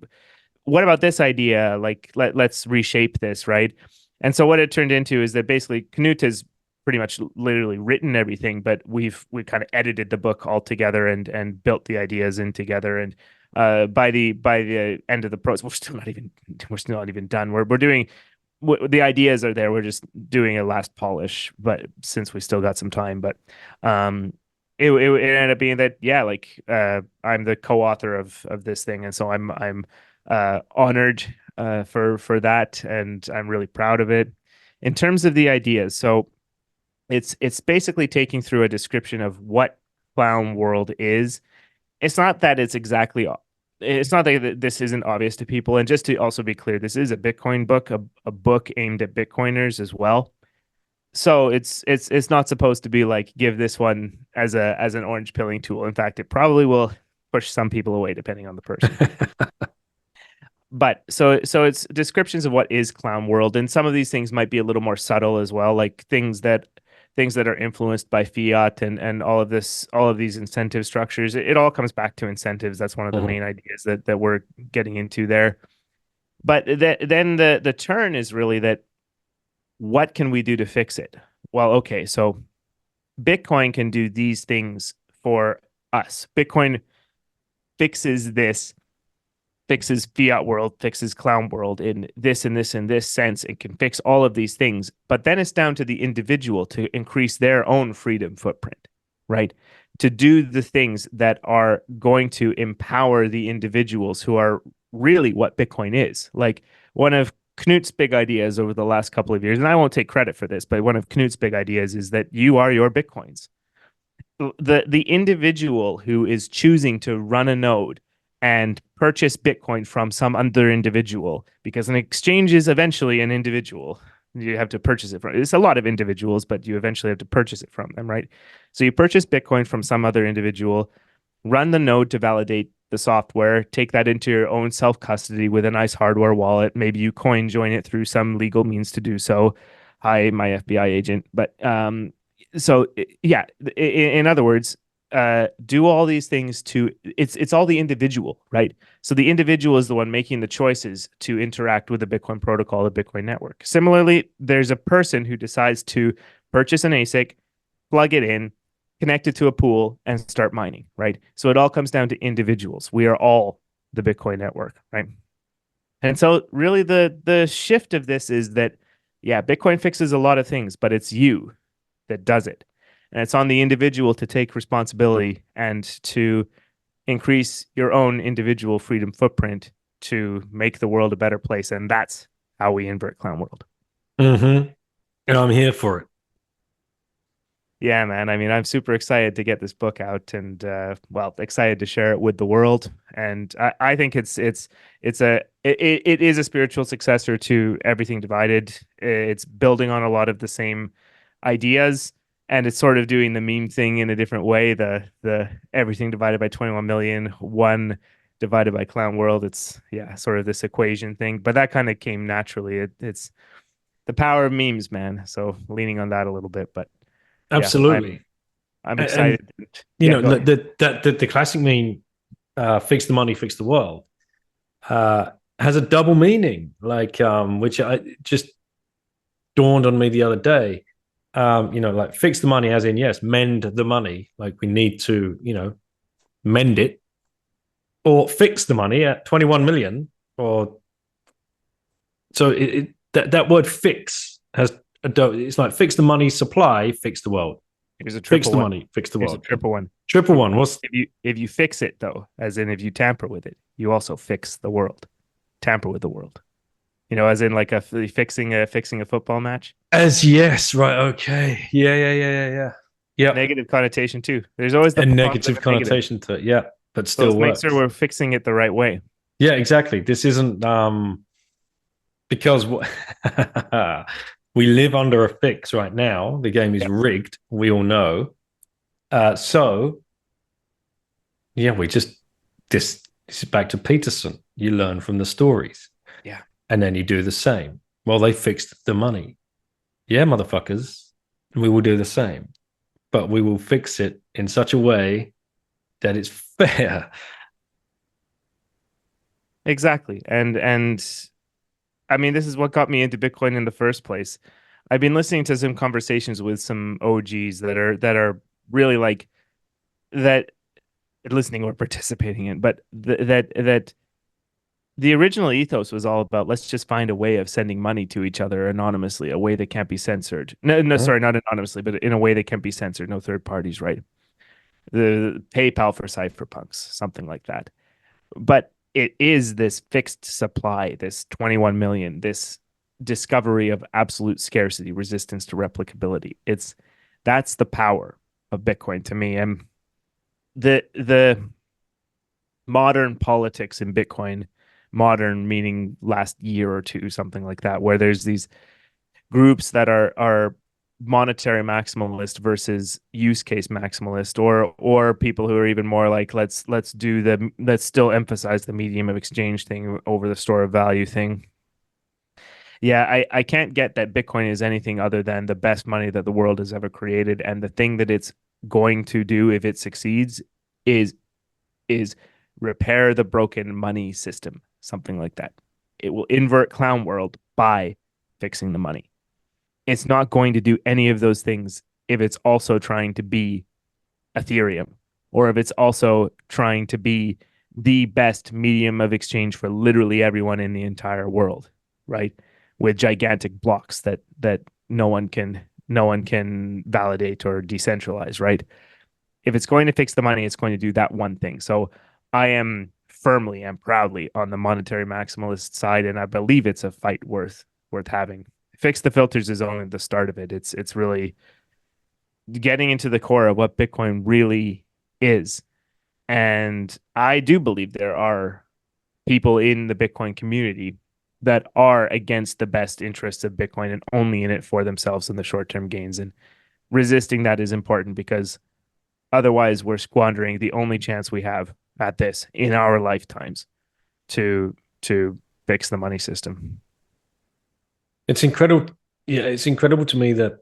[SPEAKER 2] What about this idea? Like, let's reshape this, right? And so what it turned into is that basically Knut has pretty much literally written everything, but we kind of edited the book all together and built the ideas in together. And by the end of the process, we're still not even done. We're doing the ideas are there. We're just doing a last polish, but since we still got some time, but it ended up being that, yeah, like I'm the co-author of this thing, and so I'm honored for that, and I'm really proud of it. In terms of the ideas, so it's basically taking through a description of what Clown World is. It's not that it's not that this isn't obvious to people. And just to also be clear, this is a Bitcoin book, a book aimed at Bitcoiners as well. So it's not supposed to be like give this one as an orange pilling tool. In fact, it probably will push some people away depending on the person. But so it's descriptions of what is Clown World, and some of these things might be a little more subtle as well, like things that are influenced by fiat and all of these incentive structures. It all comes back to incentives. That's one of the main ideas that we're getting into there. But then the turn is really that what can we do to fix it? Well, okay, so Bitcoin can do these things for us. Bitcoin fixes this, fixes fiat world, fixes Clown World in this and this and this sense. It can fix all of these things, but then it's down to the individual to increase their own freedom footprint, right? To do the things that are going to empower the individuals who are really what Bitcoin is. Like, one of Knut's big ideas over the last couple of years, and I won't take credit for this, but one of Knut's big ideas is that you are your Bitcoins. The individual who is choosing to run a node and purchase Bitcoin from some other individual, because an exchange is eventually an individual, You have to purchase it from. It's a lot of individuals, but you eventually have to purchase it from them, right? So you purchase Bitcoin from some other individual, run the node to validate the software, take that into your own self custody with a nice hardware wallet. Maybe you coin join it through some legal means to do so. Hi, my FBI agent. But so yeah, in other words, do all these things to it's all the individual, right? So the individual is the one making the choices to interact with the Bitcoin protocol, the Bitcoin network. Similarly, there's a person who decides to purchase an ASIC, plug it in, connect it to a pool, and start mining, right? So it all comes down to individuals. We are all the Bitcoin network, right? And so really the shift of this is that, yeah, Bitcoin fixes a lot of things, but it's you that does it. And it's on the individual to take responsibility and to increase your own individual freedom footprint to make the world a better place. And that's how we invert Clown World.
[SPEAKER 1] Mm-hmm. And I'm here for it.
[SPEAKER 2] Yeah, man. I mean, I'm super excited to get this book out and well, excited to share it with the world. And I think it is a spiritual successor to Everything Divided. It's building on a lot of the same ideas, and it's sort of doing the meme thing in a different way. The Everything Divided by 21 million, one divided by Clown World. It's sort of this equation thing, but that kind of came naturally. It's the power of memes, man. So leaning on that a little bit, but
[SPEAKER 1] absolutely.
[SPEAKER 2] I'm excited.
[SPEAKER 1] And, you know, the classic meme, fix the money, fix the world, has a double meaning, like which I just dawned on me the other day. You know, like fix the money as in, yes, mend the money, like we need to, you know, mend it, or fix the money at 21 million, or so that word fix has it's like fix the money supply, fix the world.
[SPEAKER 2] Here's a
[SPEAKER 1] fix the
[SPEAKER 2] one.
[SPEAKER 1] money, fix the
[SPEAKER 2] Here's
[SPEAKER 1] world.
[SPEAKER 2] a triple one.
[SPEAKER 1] Triple one. What's
[SPEAKER 2] if you fix it though, as in if you tamper with it, you also fix the world. Tamper with the world. You know, as in like fixing a football match.
[SPEAKER 1] As yes, right, okay, yeah.
[SPEAKER 2] Negative connotation too. There's always the
[SPEAKER 1] a negative connotation to it, yeah, but still
[SPEAKER 2] so let's make sure we're fixing it the right way.
[SPEAKER 1] Yeah, exactly. This isn't because we live under a fix right now. The game is rigged. We all know. So yeah, we just this is back to Peterson. You learn from the stories.
[SPEAKER 2] Yeah.
[SPEAKER 1] And then you do the same. Well, they fixed the money. Yeah, motherfuckers. We will do the same. But we will fix it in such a way that it's fair.
[SPEAKER 2] Exactly. And I mean, this is what got me into Bitcoin in the first place. I've been listening to some conversations with some OGs that are really like that listening or participating in, but that the original ethos was all about let's just find a way of sending money to each other anonymously, a way that can't be censored. No, sorry, not anonymously, but in a way that can't be censored. No third parties, right? The PayPal for cypherpunks, something like that. But it is this fixed supply, this 21 million, this discovery of absolute scarcity, resistance to replicability. That's the power of Bitcoin to me. And the modern politics in Bitcoin, modern meaning last year or two, something like that, where there's these groups that are monetary maximalist versus use case maximalist, or people who are even more like let's still emphasize the medium of exchange thing over the store of value thing. Yeah, I can't get that Bitcoin is anything other than the best money that the world has ever created, and the thing that it's going to do if it succeeds is repair the broken money system, something like that. It will invert Clown World by fixing the money. It's not going to do any of those things if it's also trying to be Ethereum, or if it's also trying to be the best medium of exchange for literally everyone in the entire world, right? With gigantic blocks that no one can validate or decentralize, right? If it's going to fix the money, it's going to do that one thing. So I am firmly and proudly on the monetary maximalist side, and I believe it's a fight worth having. Fix the filters is only the start of it. It's really getting into the core of what Bitcoin really is. And I do believe there are people in the Bitcoin community that are against the best interests of Bitcoin and only in it for themselves and the short-term gains. And resisting that is important because otherwise we're squandering the only chance we have at this in our lifetimes to fix the money system.
[SPEAKER 1] It's incredible. Yeah, it's incredible to me that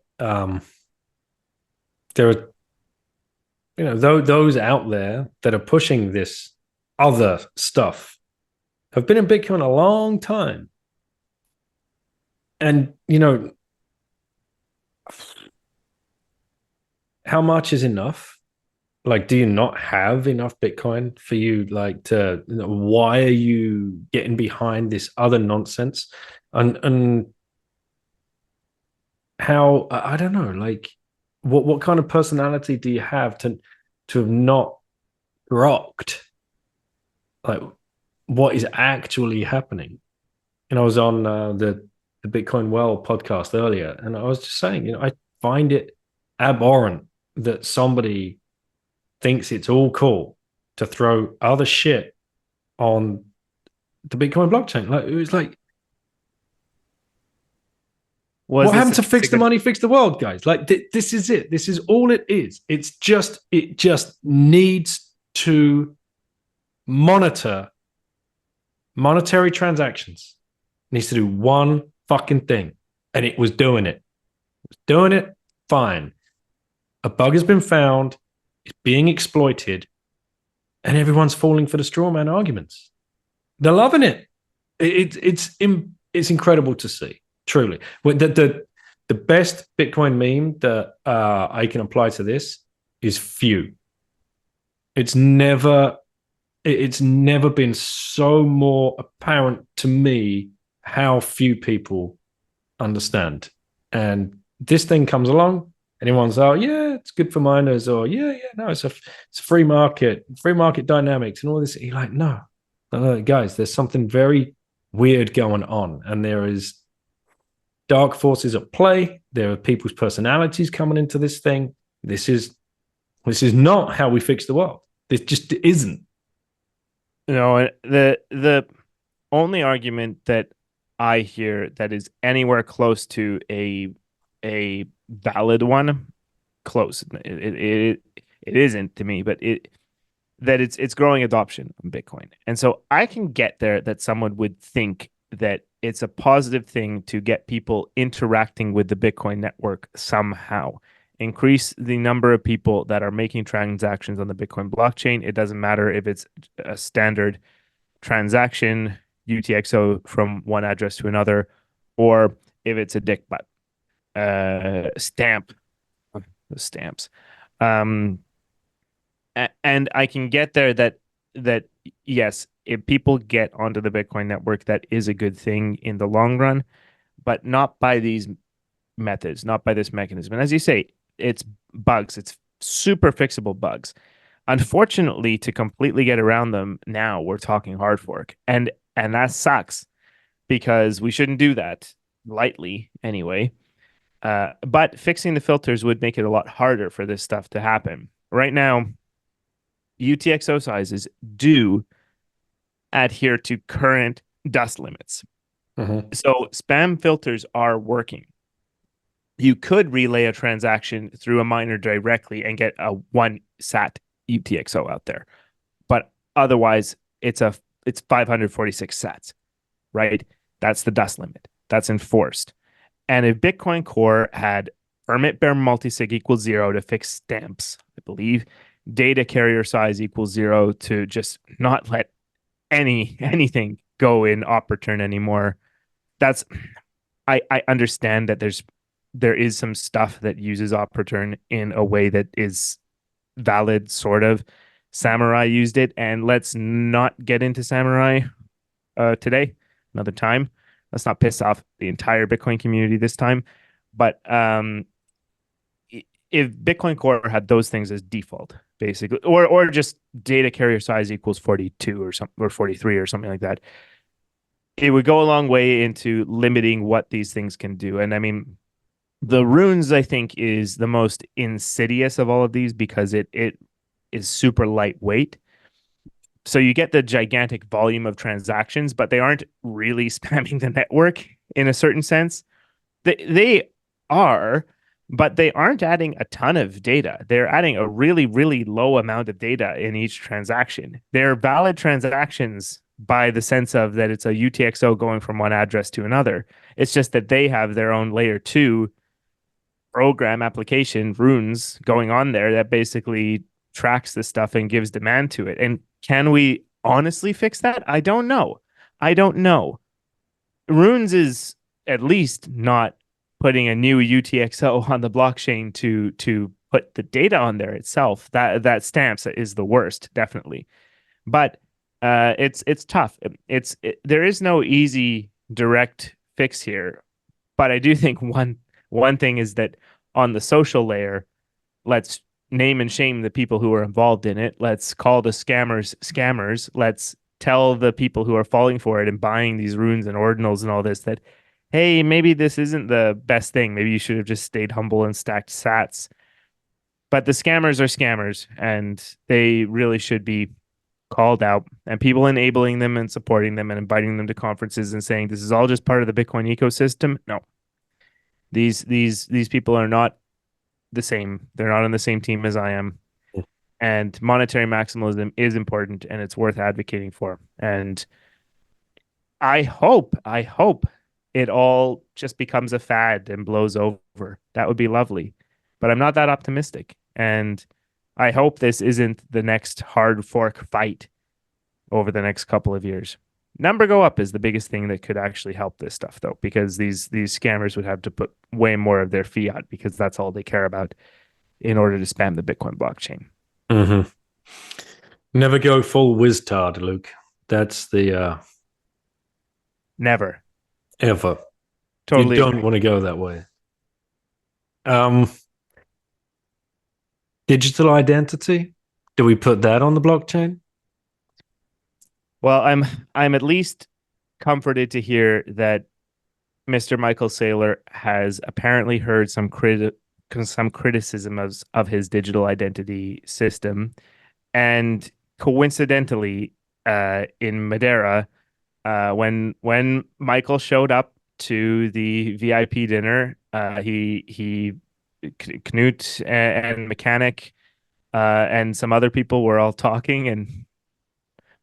[SPEAKER 1] there are, those out there that are pushing this other stuff have been in Bitcoin a long time. And, how much is enough? Like, do you not have enough Bitcoin for you? Like, why are you getting behind this other nonsense? And how, I don't know, like, what kind of personality do you have to have not rocked like what is actually happening? And I was on the Bitcoin Well podcast earlier, and I was just saying, I find it abhorrent that somebody thinks it's all cool to throw other shit on the Bitcoin blockchain. Like, it was like, what happened to fix the money, fix the world, guys? Like, this is it. This is all it is. It just needs to monitor monetary transactions. It needs to do one fucking thing. And it was doing it. It was doing it fine. A bug has been found. It's being exploited. And everyone's falling for the straw man arguments. They're loving it. It's incredible to see. Truly, the best Bitcoin meme that I can apply to this is few. It's never been so more apparent to me how few people understand. And this thing comes along, and everyone's yeah, it's good for miners, or yeah, no, it's a free market dynamics, and all this. You're like, no, guys, there's something very weird going on, and there is dark forces at play. There are people's personalities coming into this thing. This is not how we fix the world. This just isn't.
[SPEAKER 2] The only argument that I hear that is anywhere close to a valid one, close. It isn't to me, but it's growing adoption on Bitcoin. And so I can get there that someone would think that it's a positive thing to get people interacting with the Bitcoin network somehow. Increase the number of people that are making transactions on the Bitcoin blockchain. It doesn't matter if it's a standard transaction, UTXO from one address to another, or if it's a dick butt stamp, the stamps. And I can get there that yes, if people get onto the Bitcoin network, that is a good thing in the long run, but not by these methods, not by this mechanism. And as you say, it's bugs. It's super fixable bugs. Unfortunately, to completely get around them now, we're talking hard fork. And that sucks because we shouldn't do that lightly anyway. But fixing the filters would make it a lot harder for this stuff to happen. Right now, UTXO sizes do adhere to current dust limits. So spam filters are working. You could relay a transaction through a miner directly and get a 1 sat UTXO out there. But otherwise, it's 546 sats, right? That's the dust limit. That's enforced. And if Bitcoin Core had permit bare multisig equals 0 to fix stamps, I believe, data carrier size equals 0 to just not let anything go in op return anymore. That's I understand that there is some stuff that uses op return in a way that is valid, sort of. Samurai used it, and let's not get into Samurai today, another time. Let's not piss off the entire Bitcoin community this time. But if Bitcoin Core had those things as default, basically, or just data carrier size equals 42 or something, or 43 or something like that, it would go a long way into limiting what these things can do. And I mean, the runes, I think, is the most insidious of all of these because it is super lightweight. so you get the gigantic volume of transactions, but they aren't really spamming the network in a certain sense. They are, but they aren't adding a ton of data. They're adding a really, really low amount of data in each transaction. They're valid transactions by the sense of that it's a UTXO going from one address to another. It's just that they have their own layer two program application runes going on there that basically tracks this stuff and gives demand to it. And can we honestly fix that? I don't know. I don't know. Runes is at least not putting a new UTXO on the blockchain to put the data on there itself. That stamps is the worst, definitely. But it's tough. There is no easy direct fix here. But I do think one thing is that on the social layer, let's name and shame the people who are involved in it. Let's call the scammers scammers. Let's tell the people who are falling for it and buying these runes and ordinals and all this that, hey, maybe this isn't the best thing. Maybe you should have just stayed humble and stacked sats. But the scammers are scammers, and they really should be called out, and people enabling them and supporting them and inviting them to conferences and saying this is all just part of the Bitcoin ecosystem. No, these people are not the same. They're not on the same team as I am. And monetary maximalism is important, and it's worth advocating for. And I hope it all just becomes a fad and blows over. That would be lovely. But I'm not that optimistic. And I hope this isn't the next hard fork fight over the next couple of years. Number go up is the biggest thing that could actually help this stuff, though, because these scammers would have to put way more of their fiat because that's all they care about in order to spam the Bitcoin blockchain.
[SPEAKER 1] Mm-hmm. Never go full Wiztard, Luke. That's the
[SPEAKER 2] Never.
[SPEAKER 1] ever.
[SPEAKER 2] Totally
[SPEAKER 1] You don't
[SPEAKER 2] agree.
[SPEAKER 1] want to go that way. Digital identity. Do we put that on the blockchain?
[SPEAKER 2] Well, I'm at least comforted to hear that Mr. Michael Saylor has apparently heard some criticism of his digital identity system, and coincidentally, in Madeira, when Michael showed up to the VIP dinner, he Knut and Mechanic and some other people were all talking, and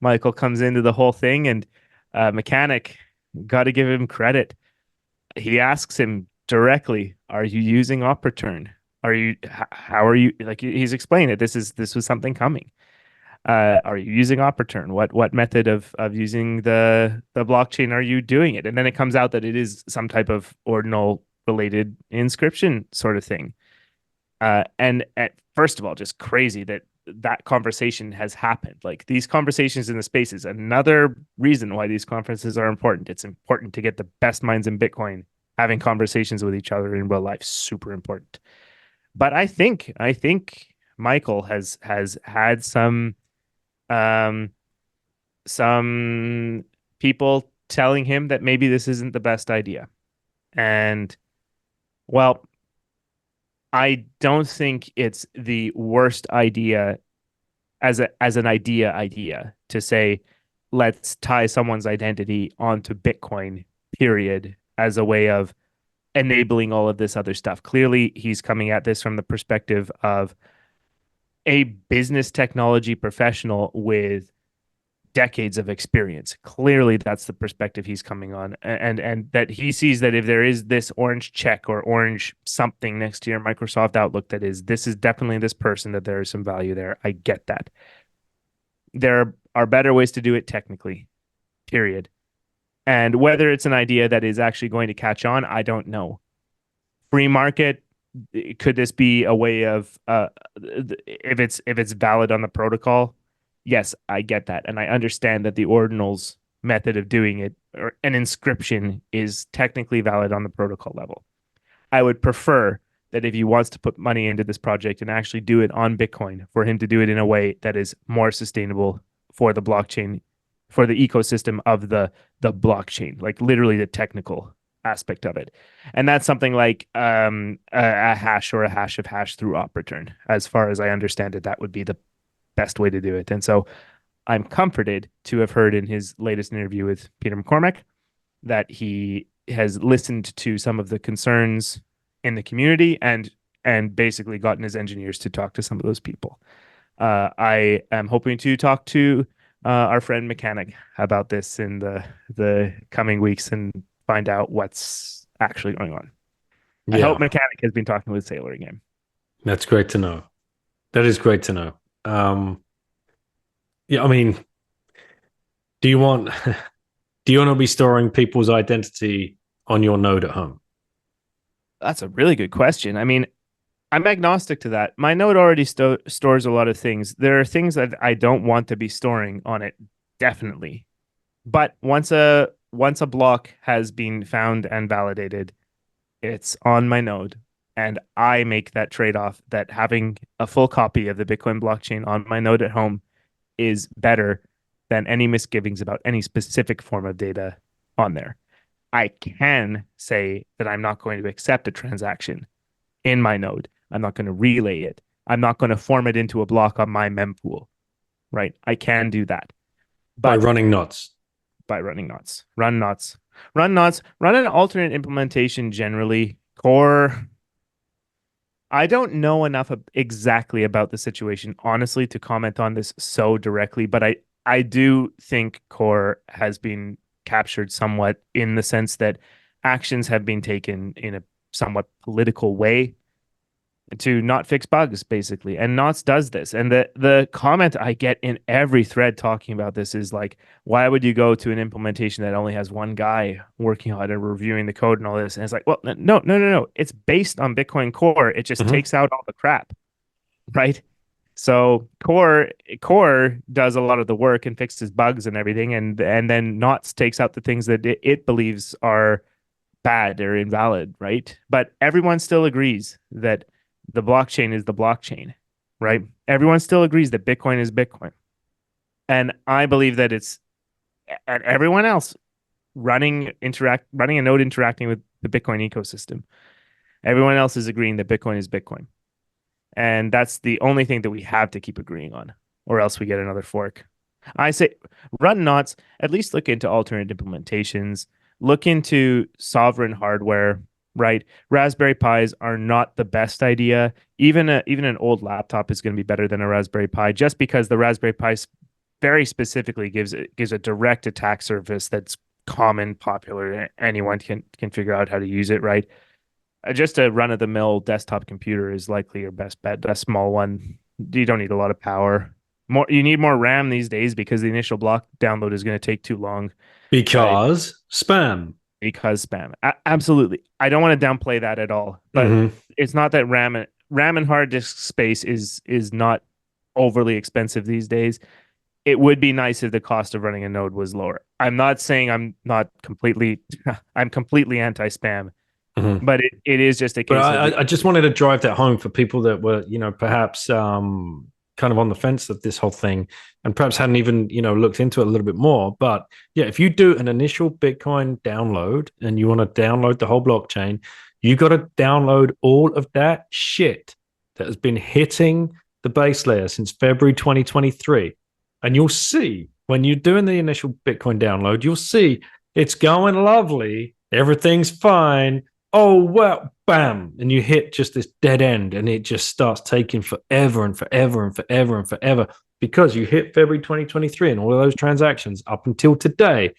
[SPEAKER 2] Michael comes into the whole thing, and Mechanic, got to give him credit. He asks him directly, "Are you using Opportune? How are you?" Like he's explained it. This was something coming. Are you using Opportune? What method of using the blockchain are you doing it? And then it comes out that it is some type of ordinal related inscription sort of thing. And first of all, just crazy that conversation has happened. Like these conversations in the space is another reason why these conferences are important. It's important to get the best minds in Bitcoin having conversations with each other in real life. Super important. But I think Michael has had um some people telling him that maybe this isn't the best idea. And well, I don't think it's the worst idea as an idea to say let's tie someone's identity onto Bitcoin, period, as a way of enabling all of this other stuff. Clearly, he's coming at this from the perspective of a business technology professional with decades of experience. Clearly, that's the perspective he's coming on, and that he sees that if there is this orange check or orange something next to your Microsoft Outlook, this is definitely this person, that there is some value there. I get that. There are better ways to do it technically, period. And whether it's an idea that is actually going to catch on, I don't know. Free market, could this be a way of if it's valid on the protocol? Yes, I get that, and I understand that the ordinals method of doing it, or an inscription, is technically valid on the protocol level. I would prefer that if he wants to put money into this project and actually do it on Bitcoin, for him to do it in a way that is more sustainable for the blockchain, for the ecosystem of the blockchain, like literally the technical aspect of it. And that's something like a hash or a hash of hash through op return. As far as I understand it, that would be the best way to do it. And so I'm comforted to have heard in his latest interview with Peter McCormack that he has listened to some of the concerns in the community and basically gotten his engineers to talk to some of those people. I am hoping to talk to our friend Mechanic about this in the coming weeks and find out what's actually going on. I
[SPEAKER 1] Yeah,
[SPEAKER 2] hope Mechanic has been talking with Sailor again.
[SPEAKER 1] that's great to know. That is great to know. Yeah, I mean, do you want do you want to be storing people's identity on your node at home?
[SPEAKER 2] That's a really good question. I mean, I'm agnostic to that. My node already stores a lot of things. There are things that I don't want to be storing on it, definitely. But once a block has been found and validated, it's on my node. And I make that trade-off that having a full copy of the Bitcoin blockchain on my node at home is better than any misgivings about any specific form of data on there. I can say that I'm not going to accept a transaction in my node. I'm not going to relay it. I'm not going to form it into a block on my mempool, right? I can do that.
[SPEAKER 1] By
[SPEAKER 2] But
[SPEAKER 1] running knots.
[SPEAKER 2] by running knots, run knots, run knots, run an alternate implementation generally. Core, I don't know enough exactly about the situation, honestly, to comment on this so directly, but I do think Core has been captured somewhat in the sense that actions have been taken in a somewhat political way to not fix bugs, basically. And Knots does this. And the comment I get in every thread talking about this is like, why would you go to an implementation that only has one guy working on it and reviewing the code and all this? And it's like, well, no. It's based on Bitcoin Core. It just takes out all the crap, right? So core does a lot of the work and fixes bugs and everything, and then Knots takes out the things that it believes are bad or invalid, right? But everyone still agrees that the blockchain is the blockchain, right? Everyone still agrees that Bitcoin is Bitcoin. And I believe that it's and everyone else running a node interacting with the Bitcoin ecosystem. Everyone else is agreeing that Bitcoin is Bitcoin. And that's the only thing that we have to keep agreeing on, or else we get another fork. I say run knots, at least look into alternate implementations, look into sovereign hardware, right? Raspberry Pis are not the best idea. Even an old laptop is going to be better than a Raspberry Pi, just because the Raspberry Pi very specifically gives a direct attack surface that's common, popular. Anyone can figure out how to use it, right? Just a run of the mill desktop computer is likely your best bet. A small one, you don't need a lot of power. You need more RAM these days because the initial block download is going to take too long.
[SPEAKER 1] Because spam.
[SPEAKER 2] Because spam. Absolutely. I don't want to downplay that at all. But it's not that RAM and hard disk space is not overly expensive these days. It would be nice if the cost of running a node was lower. I'm not saying I'm completely anti-spam. But it is just a case
[SPEAKER 1] of I just wanted to drive that home for people that were, perhaps kind of on the fence of this whole thing and perhaps hadn't even, looked into it a little bit more. But yeah, if you do an initial Bitcoin download and you want to download the whole blockchain, you got to download all of that shit that has been hitting the base layer since February 2023. And you'll see when you're doing the initial Bitcoin download, you'll see it's going lovely. Everything's fine. Oh, well, bam. And you hit just this dead end and it just starts taking forever and forever and forever and forever because you hit February 2023 and all of those transactions up until today,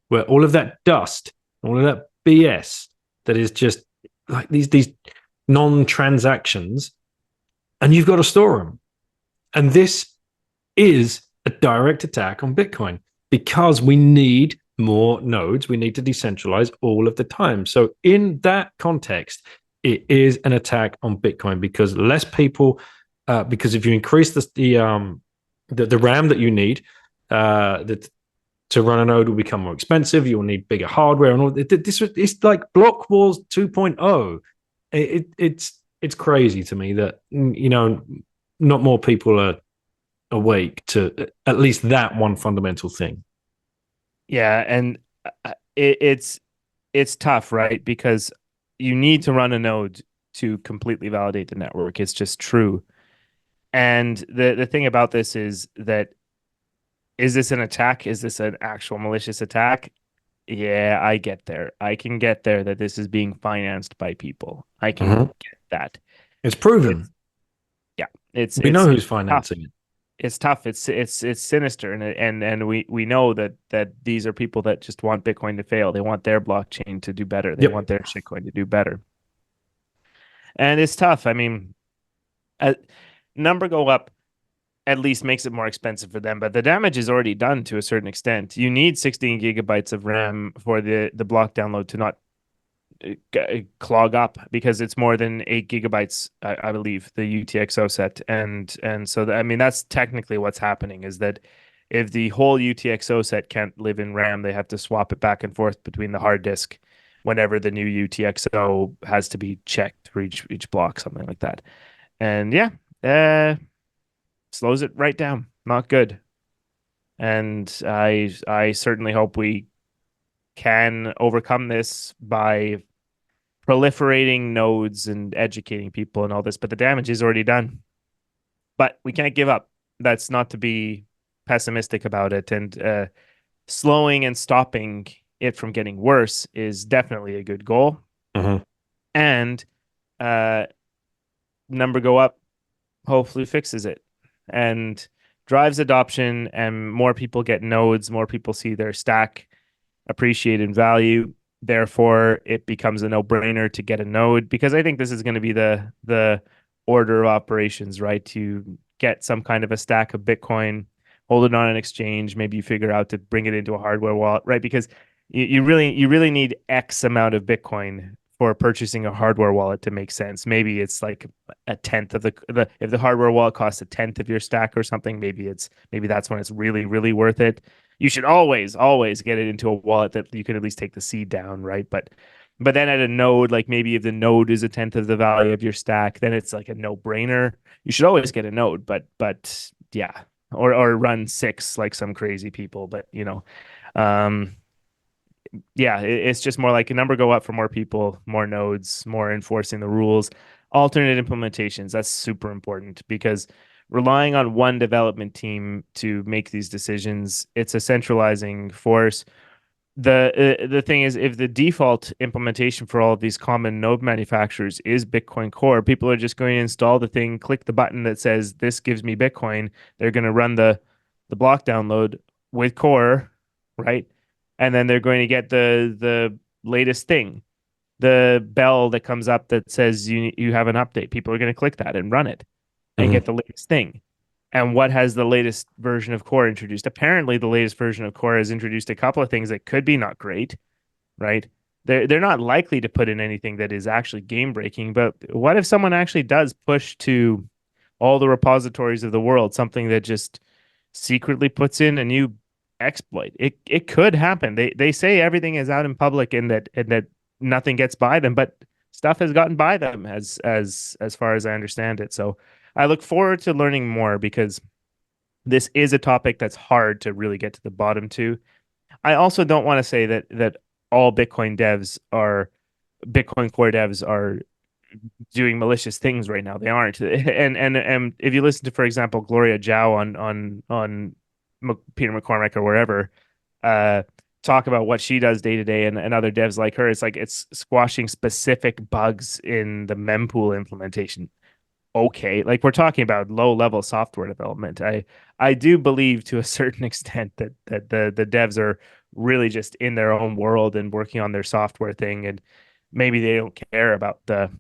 [SPEAKER 1] where all of that dust, all of that BS that is just like these non-transactions, and you've got to store them. And this is a direct attack on Bitcoin because we need more nodes. We need to decentralize all of the time. So in that context, it is an attack on Bitcoin because less people, because if you increase the RAM that you need, to run a node will become more expensive. You'll need bigger hardware and all. It's like Block Wars 2.0. It's crazy to me that not more people are awake to at least that one fundamental thing.
[SPEAKER 2] Yeah, and it's tough, right? Because you need to run a node to completely validate the network. It's just true. And the thing about this is that Is this an attack? Is this an actual malicious attack? Yeah, I get there. I can get there that this is being financed by people. I can get that.
[SPEAKER 1] It's proven.
[SPEAKER 2] It's yeah, it's
[SPEAKER 1] We know who's
[SPEAKER 2] tough.
[SPEAKER 1] financing it.
[SPEAKER 2] It's tough. It's sinister, and we know that these are people that just want Bitcoin to fail. They want their blockchain to do better. They want their shitcoin to do better. And it's tough. I mean, number go up at least makes it more expensive for them, but the damage is already done to a certain extent. You need 16 gigabytes of RAM for the block download to not clog up, because it's more than 8 gigabytes, I believe, the UTXO set. And so I mean, that's technically what's happening, is that if the whole UTXO set can't live in RAM, they have to swap it back and forth between the hard disk whenever the new UTXO has to be checked for each block, something like that. And yeah, slows it right down. Not good. And I certainly hope we can overcome this by proliferating nodes and educating people and all this, but the damage is already done. But we can't give up. That's not to be pessimistic about it. And slowing and stopping it from getting worse is definitely a good goal. And number go up hopefully fixes it and drives adoption, and more people get nodes, more people see their stack appreciate in value. Therefore, it becomes a no-brainer to get a node, because I think this is going to be the order of operations, right? To get some kind of a stack of Bitcoin, hold it on an exchange, maybe you figure out to bring it into a hardware wallet, right? Because you really need X amount of Bitcoin for purchasing a hardware wallet to make sense. Maybe it's like a tenth of the if the hardware wallet costs a tenth of your stack or something, maybe that's when it's really worth it. You should always get it into a wallet that you can at least take the seed down, right? But then at a node, like maybe if the node is a tenth of the value of your stack, then it's like a no-brainer. You should always get a node, but yeah, or run 6 like some crazy people. But yeah, it's just more like a number go up for more people, more nodes, more enforcing the rules, alternate implementations. That's super important, because relying on one development team to make these decisions, it's a centralizing force. The thing is, if the default implementation for all of these common node manufacturers is Bitcoin Core, people are just going to install the thing, click the button that says this gives me Bitcoin. They're going to run the block download with Core, right? And then they're going to get the latest thing, the bell that comes up that says you have an update. People are going to click that and run it and get the latest thing. And what has the latest version of Core introduced? Apparently, the latest version of Core has introduced a couple of things that could be not great, right? They're not likely to put in anything that is actually game breaking. But what if someone actually does push to all the repositories of the world something that just secretly puts in a new exploit? It could happen. They say everything is out in public and that nothing gets by them, but stuff has gotten by them as far as I understand it. So I look forward to learning more, because this is a topic that's hard to really get to the bottom to. I also don't want to say that all Bitcoin Core devs are doing malicious things right now. They aren't. And if you listen to, for example, Gloria Zhao on Peter McCormack or wherever, talk about what she does day to day, and other devs like her, it's like it's squashing specific bugs in the mempool implementation. Okay, like we're talking about low level software development. I do believe to a certain extent that the devs are really just in their own world and working on their software thing, and maybe they don't care about the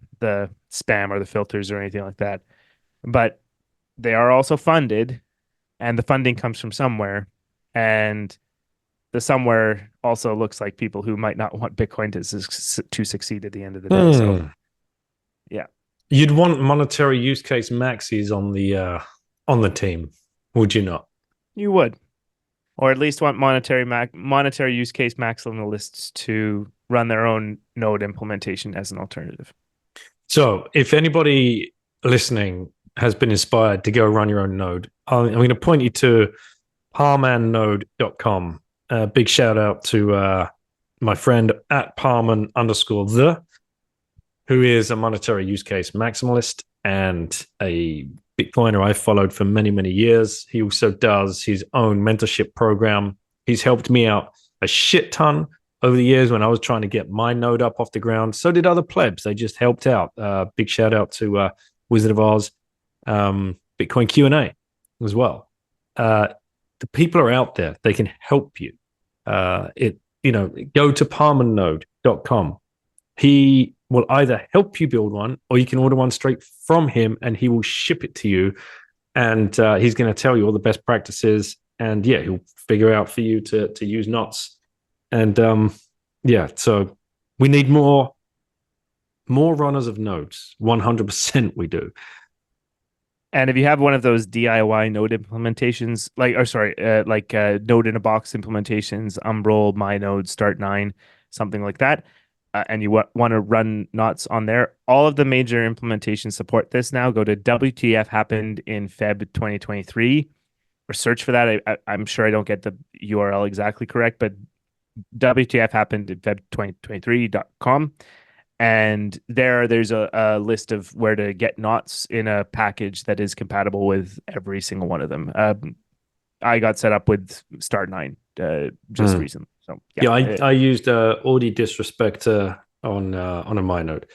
[SPEAKER 2] spam or the filters or anything like that. But they are also funded, and the funding comes from somewhere, and the somewhere also looks like people who might not want Bitcoin to succeed at the end of the day. So yeah.
[SPEAKER 1] You'd want monetary use case maxis on the team, would you not?
[SPEAKER 2] You would, or at least want monetary use case maximalists to run their own node implementation as an alternative.
[SPEAKER 1] So, if anybody listening has been inspired to go run your own node, I'm going to point you to parmannode.com. Big shout out to my friend at Parman_the, who is a monetary use case maximalist and a Bitcoiner I followed for many, many years. He also does his own mentorship program. He's helped me out a shit ton over the years when I was trying to get my node up off the ground. So did other plebs. They just helped out. Big shout out to Wizard of Oz, Bitcoin Q&A as well. The people are out there. They can help you. Go to palmernode.com. He will either help you build one, or you can order one straight from him and he will ship it to you. And he's going to tell you all the best practices. And yeah, he'll figure out for you to use knots. And so we need more runners of nodes. 100% we do.
[SPEAKER 2] And if you have one of those DIY node implementations, like node in a box implementations, Umbrel, MyNode, Start9, something like that, and you want to run knots on there, all of the major implementations support this now. Go to WTF happened in Feb 2023, or search for that. I'm sure I don't get the URL exactly correct, but WTF happened in Feb 2023.com. And there's a list of where to get knots in a package that is compatible with every single one of them. I got set up with Start9 just recently. So
[SPEAKER 1] I used Audi Disrespector on a MyNode.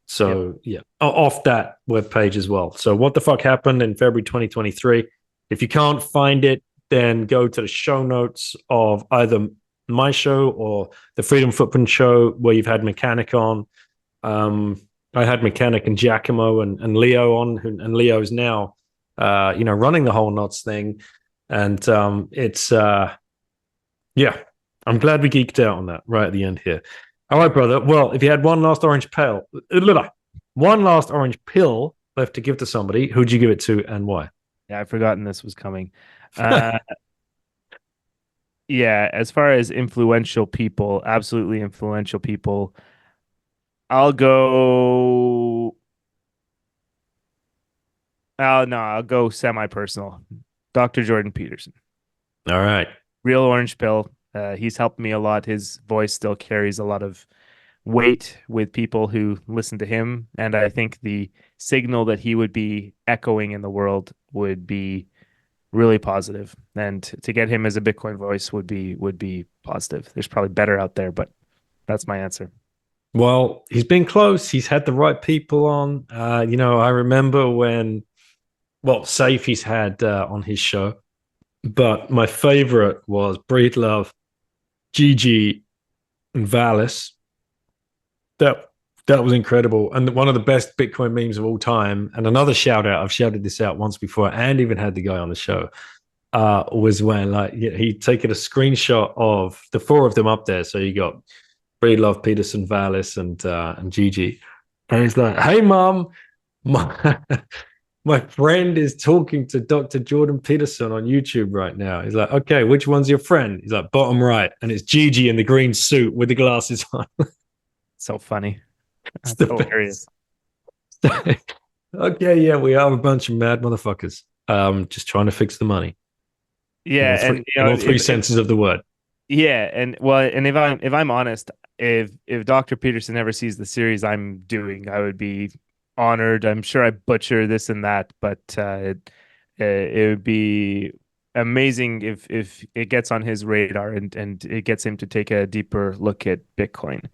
[SPEAKER 1] So off that web page as well. So what the fuck happened in February 2023? If you can't find it, then go to the show notes of either my show or the Freedom Footprint show where you've had Mechanic on. I had Mechanic and Giacomo and Leo on, and Leo's now running the whole knots thing. And it's I'm glad we geeked out on that right at the end here. All right, brother. Well, if you had one last orange pill left to give to somebody, who'd you give it to and why?
[SPEAKER 2] Yeah, I've forgotten this was coming. As far as influential people, absolutely influential people, I'll go. I'll go semi-personal. Dr. Jordan Peterson.
[SPEAKER 1] All right.
[SPEAKER 2] Real orange pill. He's helped me a lot. His voice still carries a lot of weight with people who listen to him. And I think the signal that he would be echoing in the world would be really positive. And to get him as a Bitcoin voice would be positive. There's probably better out there, but that's my answer.
[SPEAKER 1] Well, he's been close. He's had the right people on. I remember when, Safe he's had on his show. But my favorite was Breedlove, Gigi, and Valis. That was incredible. And one of the best Bitcoin memes of all time. And another shout out, I've shouted this out once before and even had the guy on the show, was when he'd taken a screenshot of the four of them up there. So you got Breedlove, Peterson, Valis, and Gigi. And he's like, hey, Mom, my friend is talking to Dr. Jordan Peterson on YouTube right now. He's like, okay, which one's your friend? He's like, bottom right. And it's Gigi in the green suit with the glasses on.
[SPEAKER 2] So funny.
[SPEAKER 1] It's hilarious. Okay, yeah, we are a bunch of mad motherfuckers. Just trying to fix the money.
[SPEAKER 2] Yeah,
[SPEAKER 1] in all three senses of the word.
[SPEAKER 2] Yeah, and if I'm honest, if Dr. Peterson ever sees the series I'm doing, I would be honored. I'm sure I butcher this and that, but it would be amazing if it gets on his radar and it gets him to take a deeper look at Bitcoin.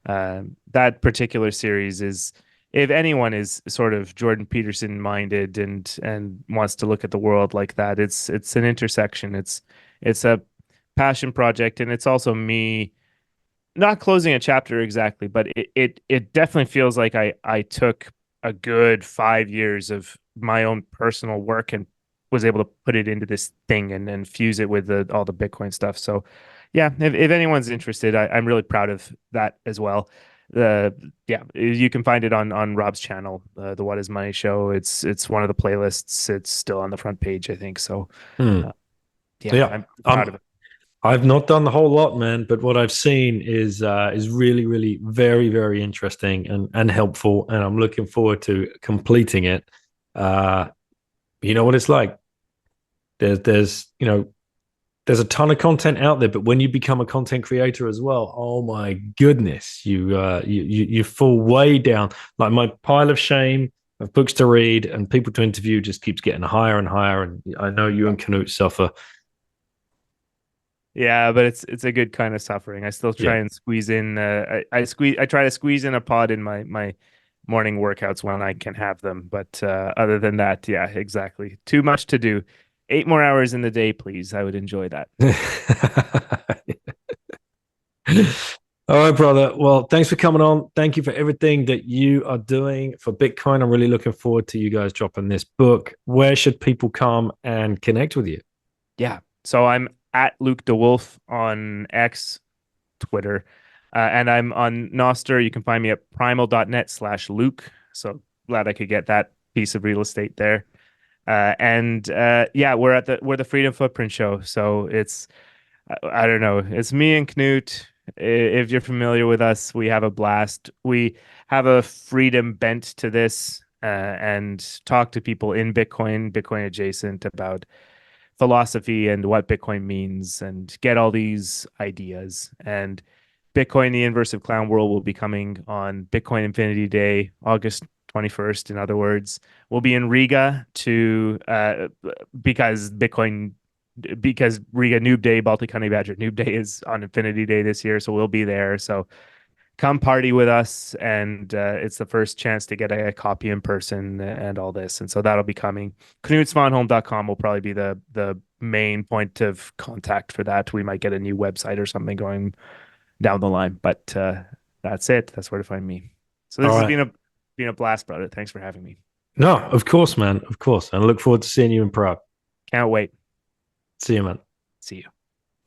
[SPEAKER 2] That particular series is, if anyone is sort of Jordan Peterson minded and wants to look at the world like that, it's an intersection. It's a passion project, and it's also me not closing a chapter exactly, but it definitely feels like I took a good 5 years of my own personal work and was able to put it into this thing and fuse it with all the Bitcoin stuff. So yeah, if anyone's interested, I'm really proud of that as well. You can find it on Rob's channel, the What Is Money show. It's one of the playlists. It's still on the front page, I think. So I'm proud of it.
[SPEAKER 1] I've not done the whole lot, man, but what I've seen is really, really very, very interesting and helpful, and I'm looking forward to completing it. You know what it's like. There's a ton of content out there, but when you become a content creator as well, oh my goodness, you fall way down. Like my pile of shame of books to read and people to interview just keeps getting higher and higher. And I know you and Knut suffer.
[SPEAKER 2] Yeah, but it's a good kind of suffering. I still try
[SPEAKER 1] Yeah.
[SPEAKER 2] and squeeze in. I try to squeeze in a pod in my morning workouts when I can have them. But other than that, yeah, exactly. Too much to do. 8 more hours in the day, please. I would enjoy that.
[SPEAKER 1] All right, brother. Well, thanks for coming on. Thank you for everything that you are doing for Bitcoin. I'm really looking forward to you guys dropping this book. Where should people come and connect with you?
[SPEAKER 2] Yeah. So I'm at Luke DeWolf on X, Twitter, and I'm on Noster. You can find me at primal.net/Luke. So glad I could get that piece of real estate there. And yeah, we're the Freedom Footprint Show. So it's I don't know. It's me and Knut. If you're familiar with us, we have a blast. We have a freedom bent to this, and talk to people in Bitcoin, Bitcoin adjacent, about philosophy and what Bitcoin means, and get all these ideas. And Bitcoin, the Inverse of Clown World, will be coming on Bitcoin Infinity Day, August 21st. In other words, we'll be in Riga to because Bitcoin because Riga Noob Day, Baltic Honey Badger Noob Day is on Infinity Day this year, so we'll be there. So come party with us, and it's the first chance to get a copy in person and all this, and so that'll be coming. KnutsVonHome.com will probably be the main point of contact for that. We might get a new website or something going down the line, but that's it. That's where to find me. So this
[SPEAKER 1] All
[SPEAKER 2] has
[SPEAKER 1] right.
[SPEAKER 2] been a blast, brother. Thanks for having me.
[SPEAKER 1] No, of course, man. Of course. And I look forward to seeing you in Prague.
[SPEAKER 2] Can't wait.
[SPEAKER 1] See you, man.
[SPEAKER 2] See you.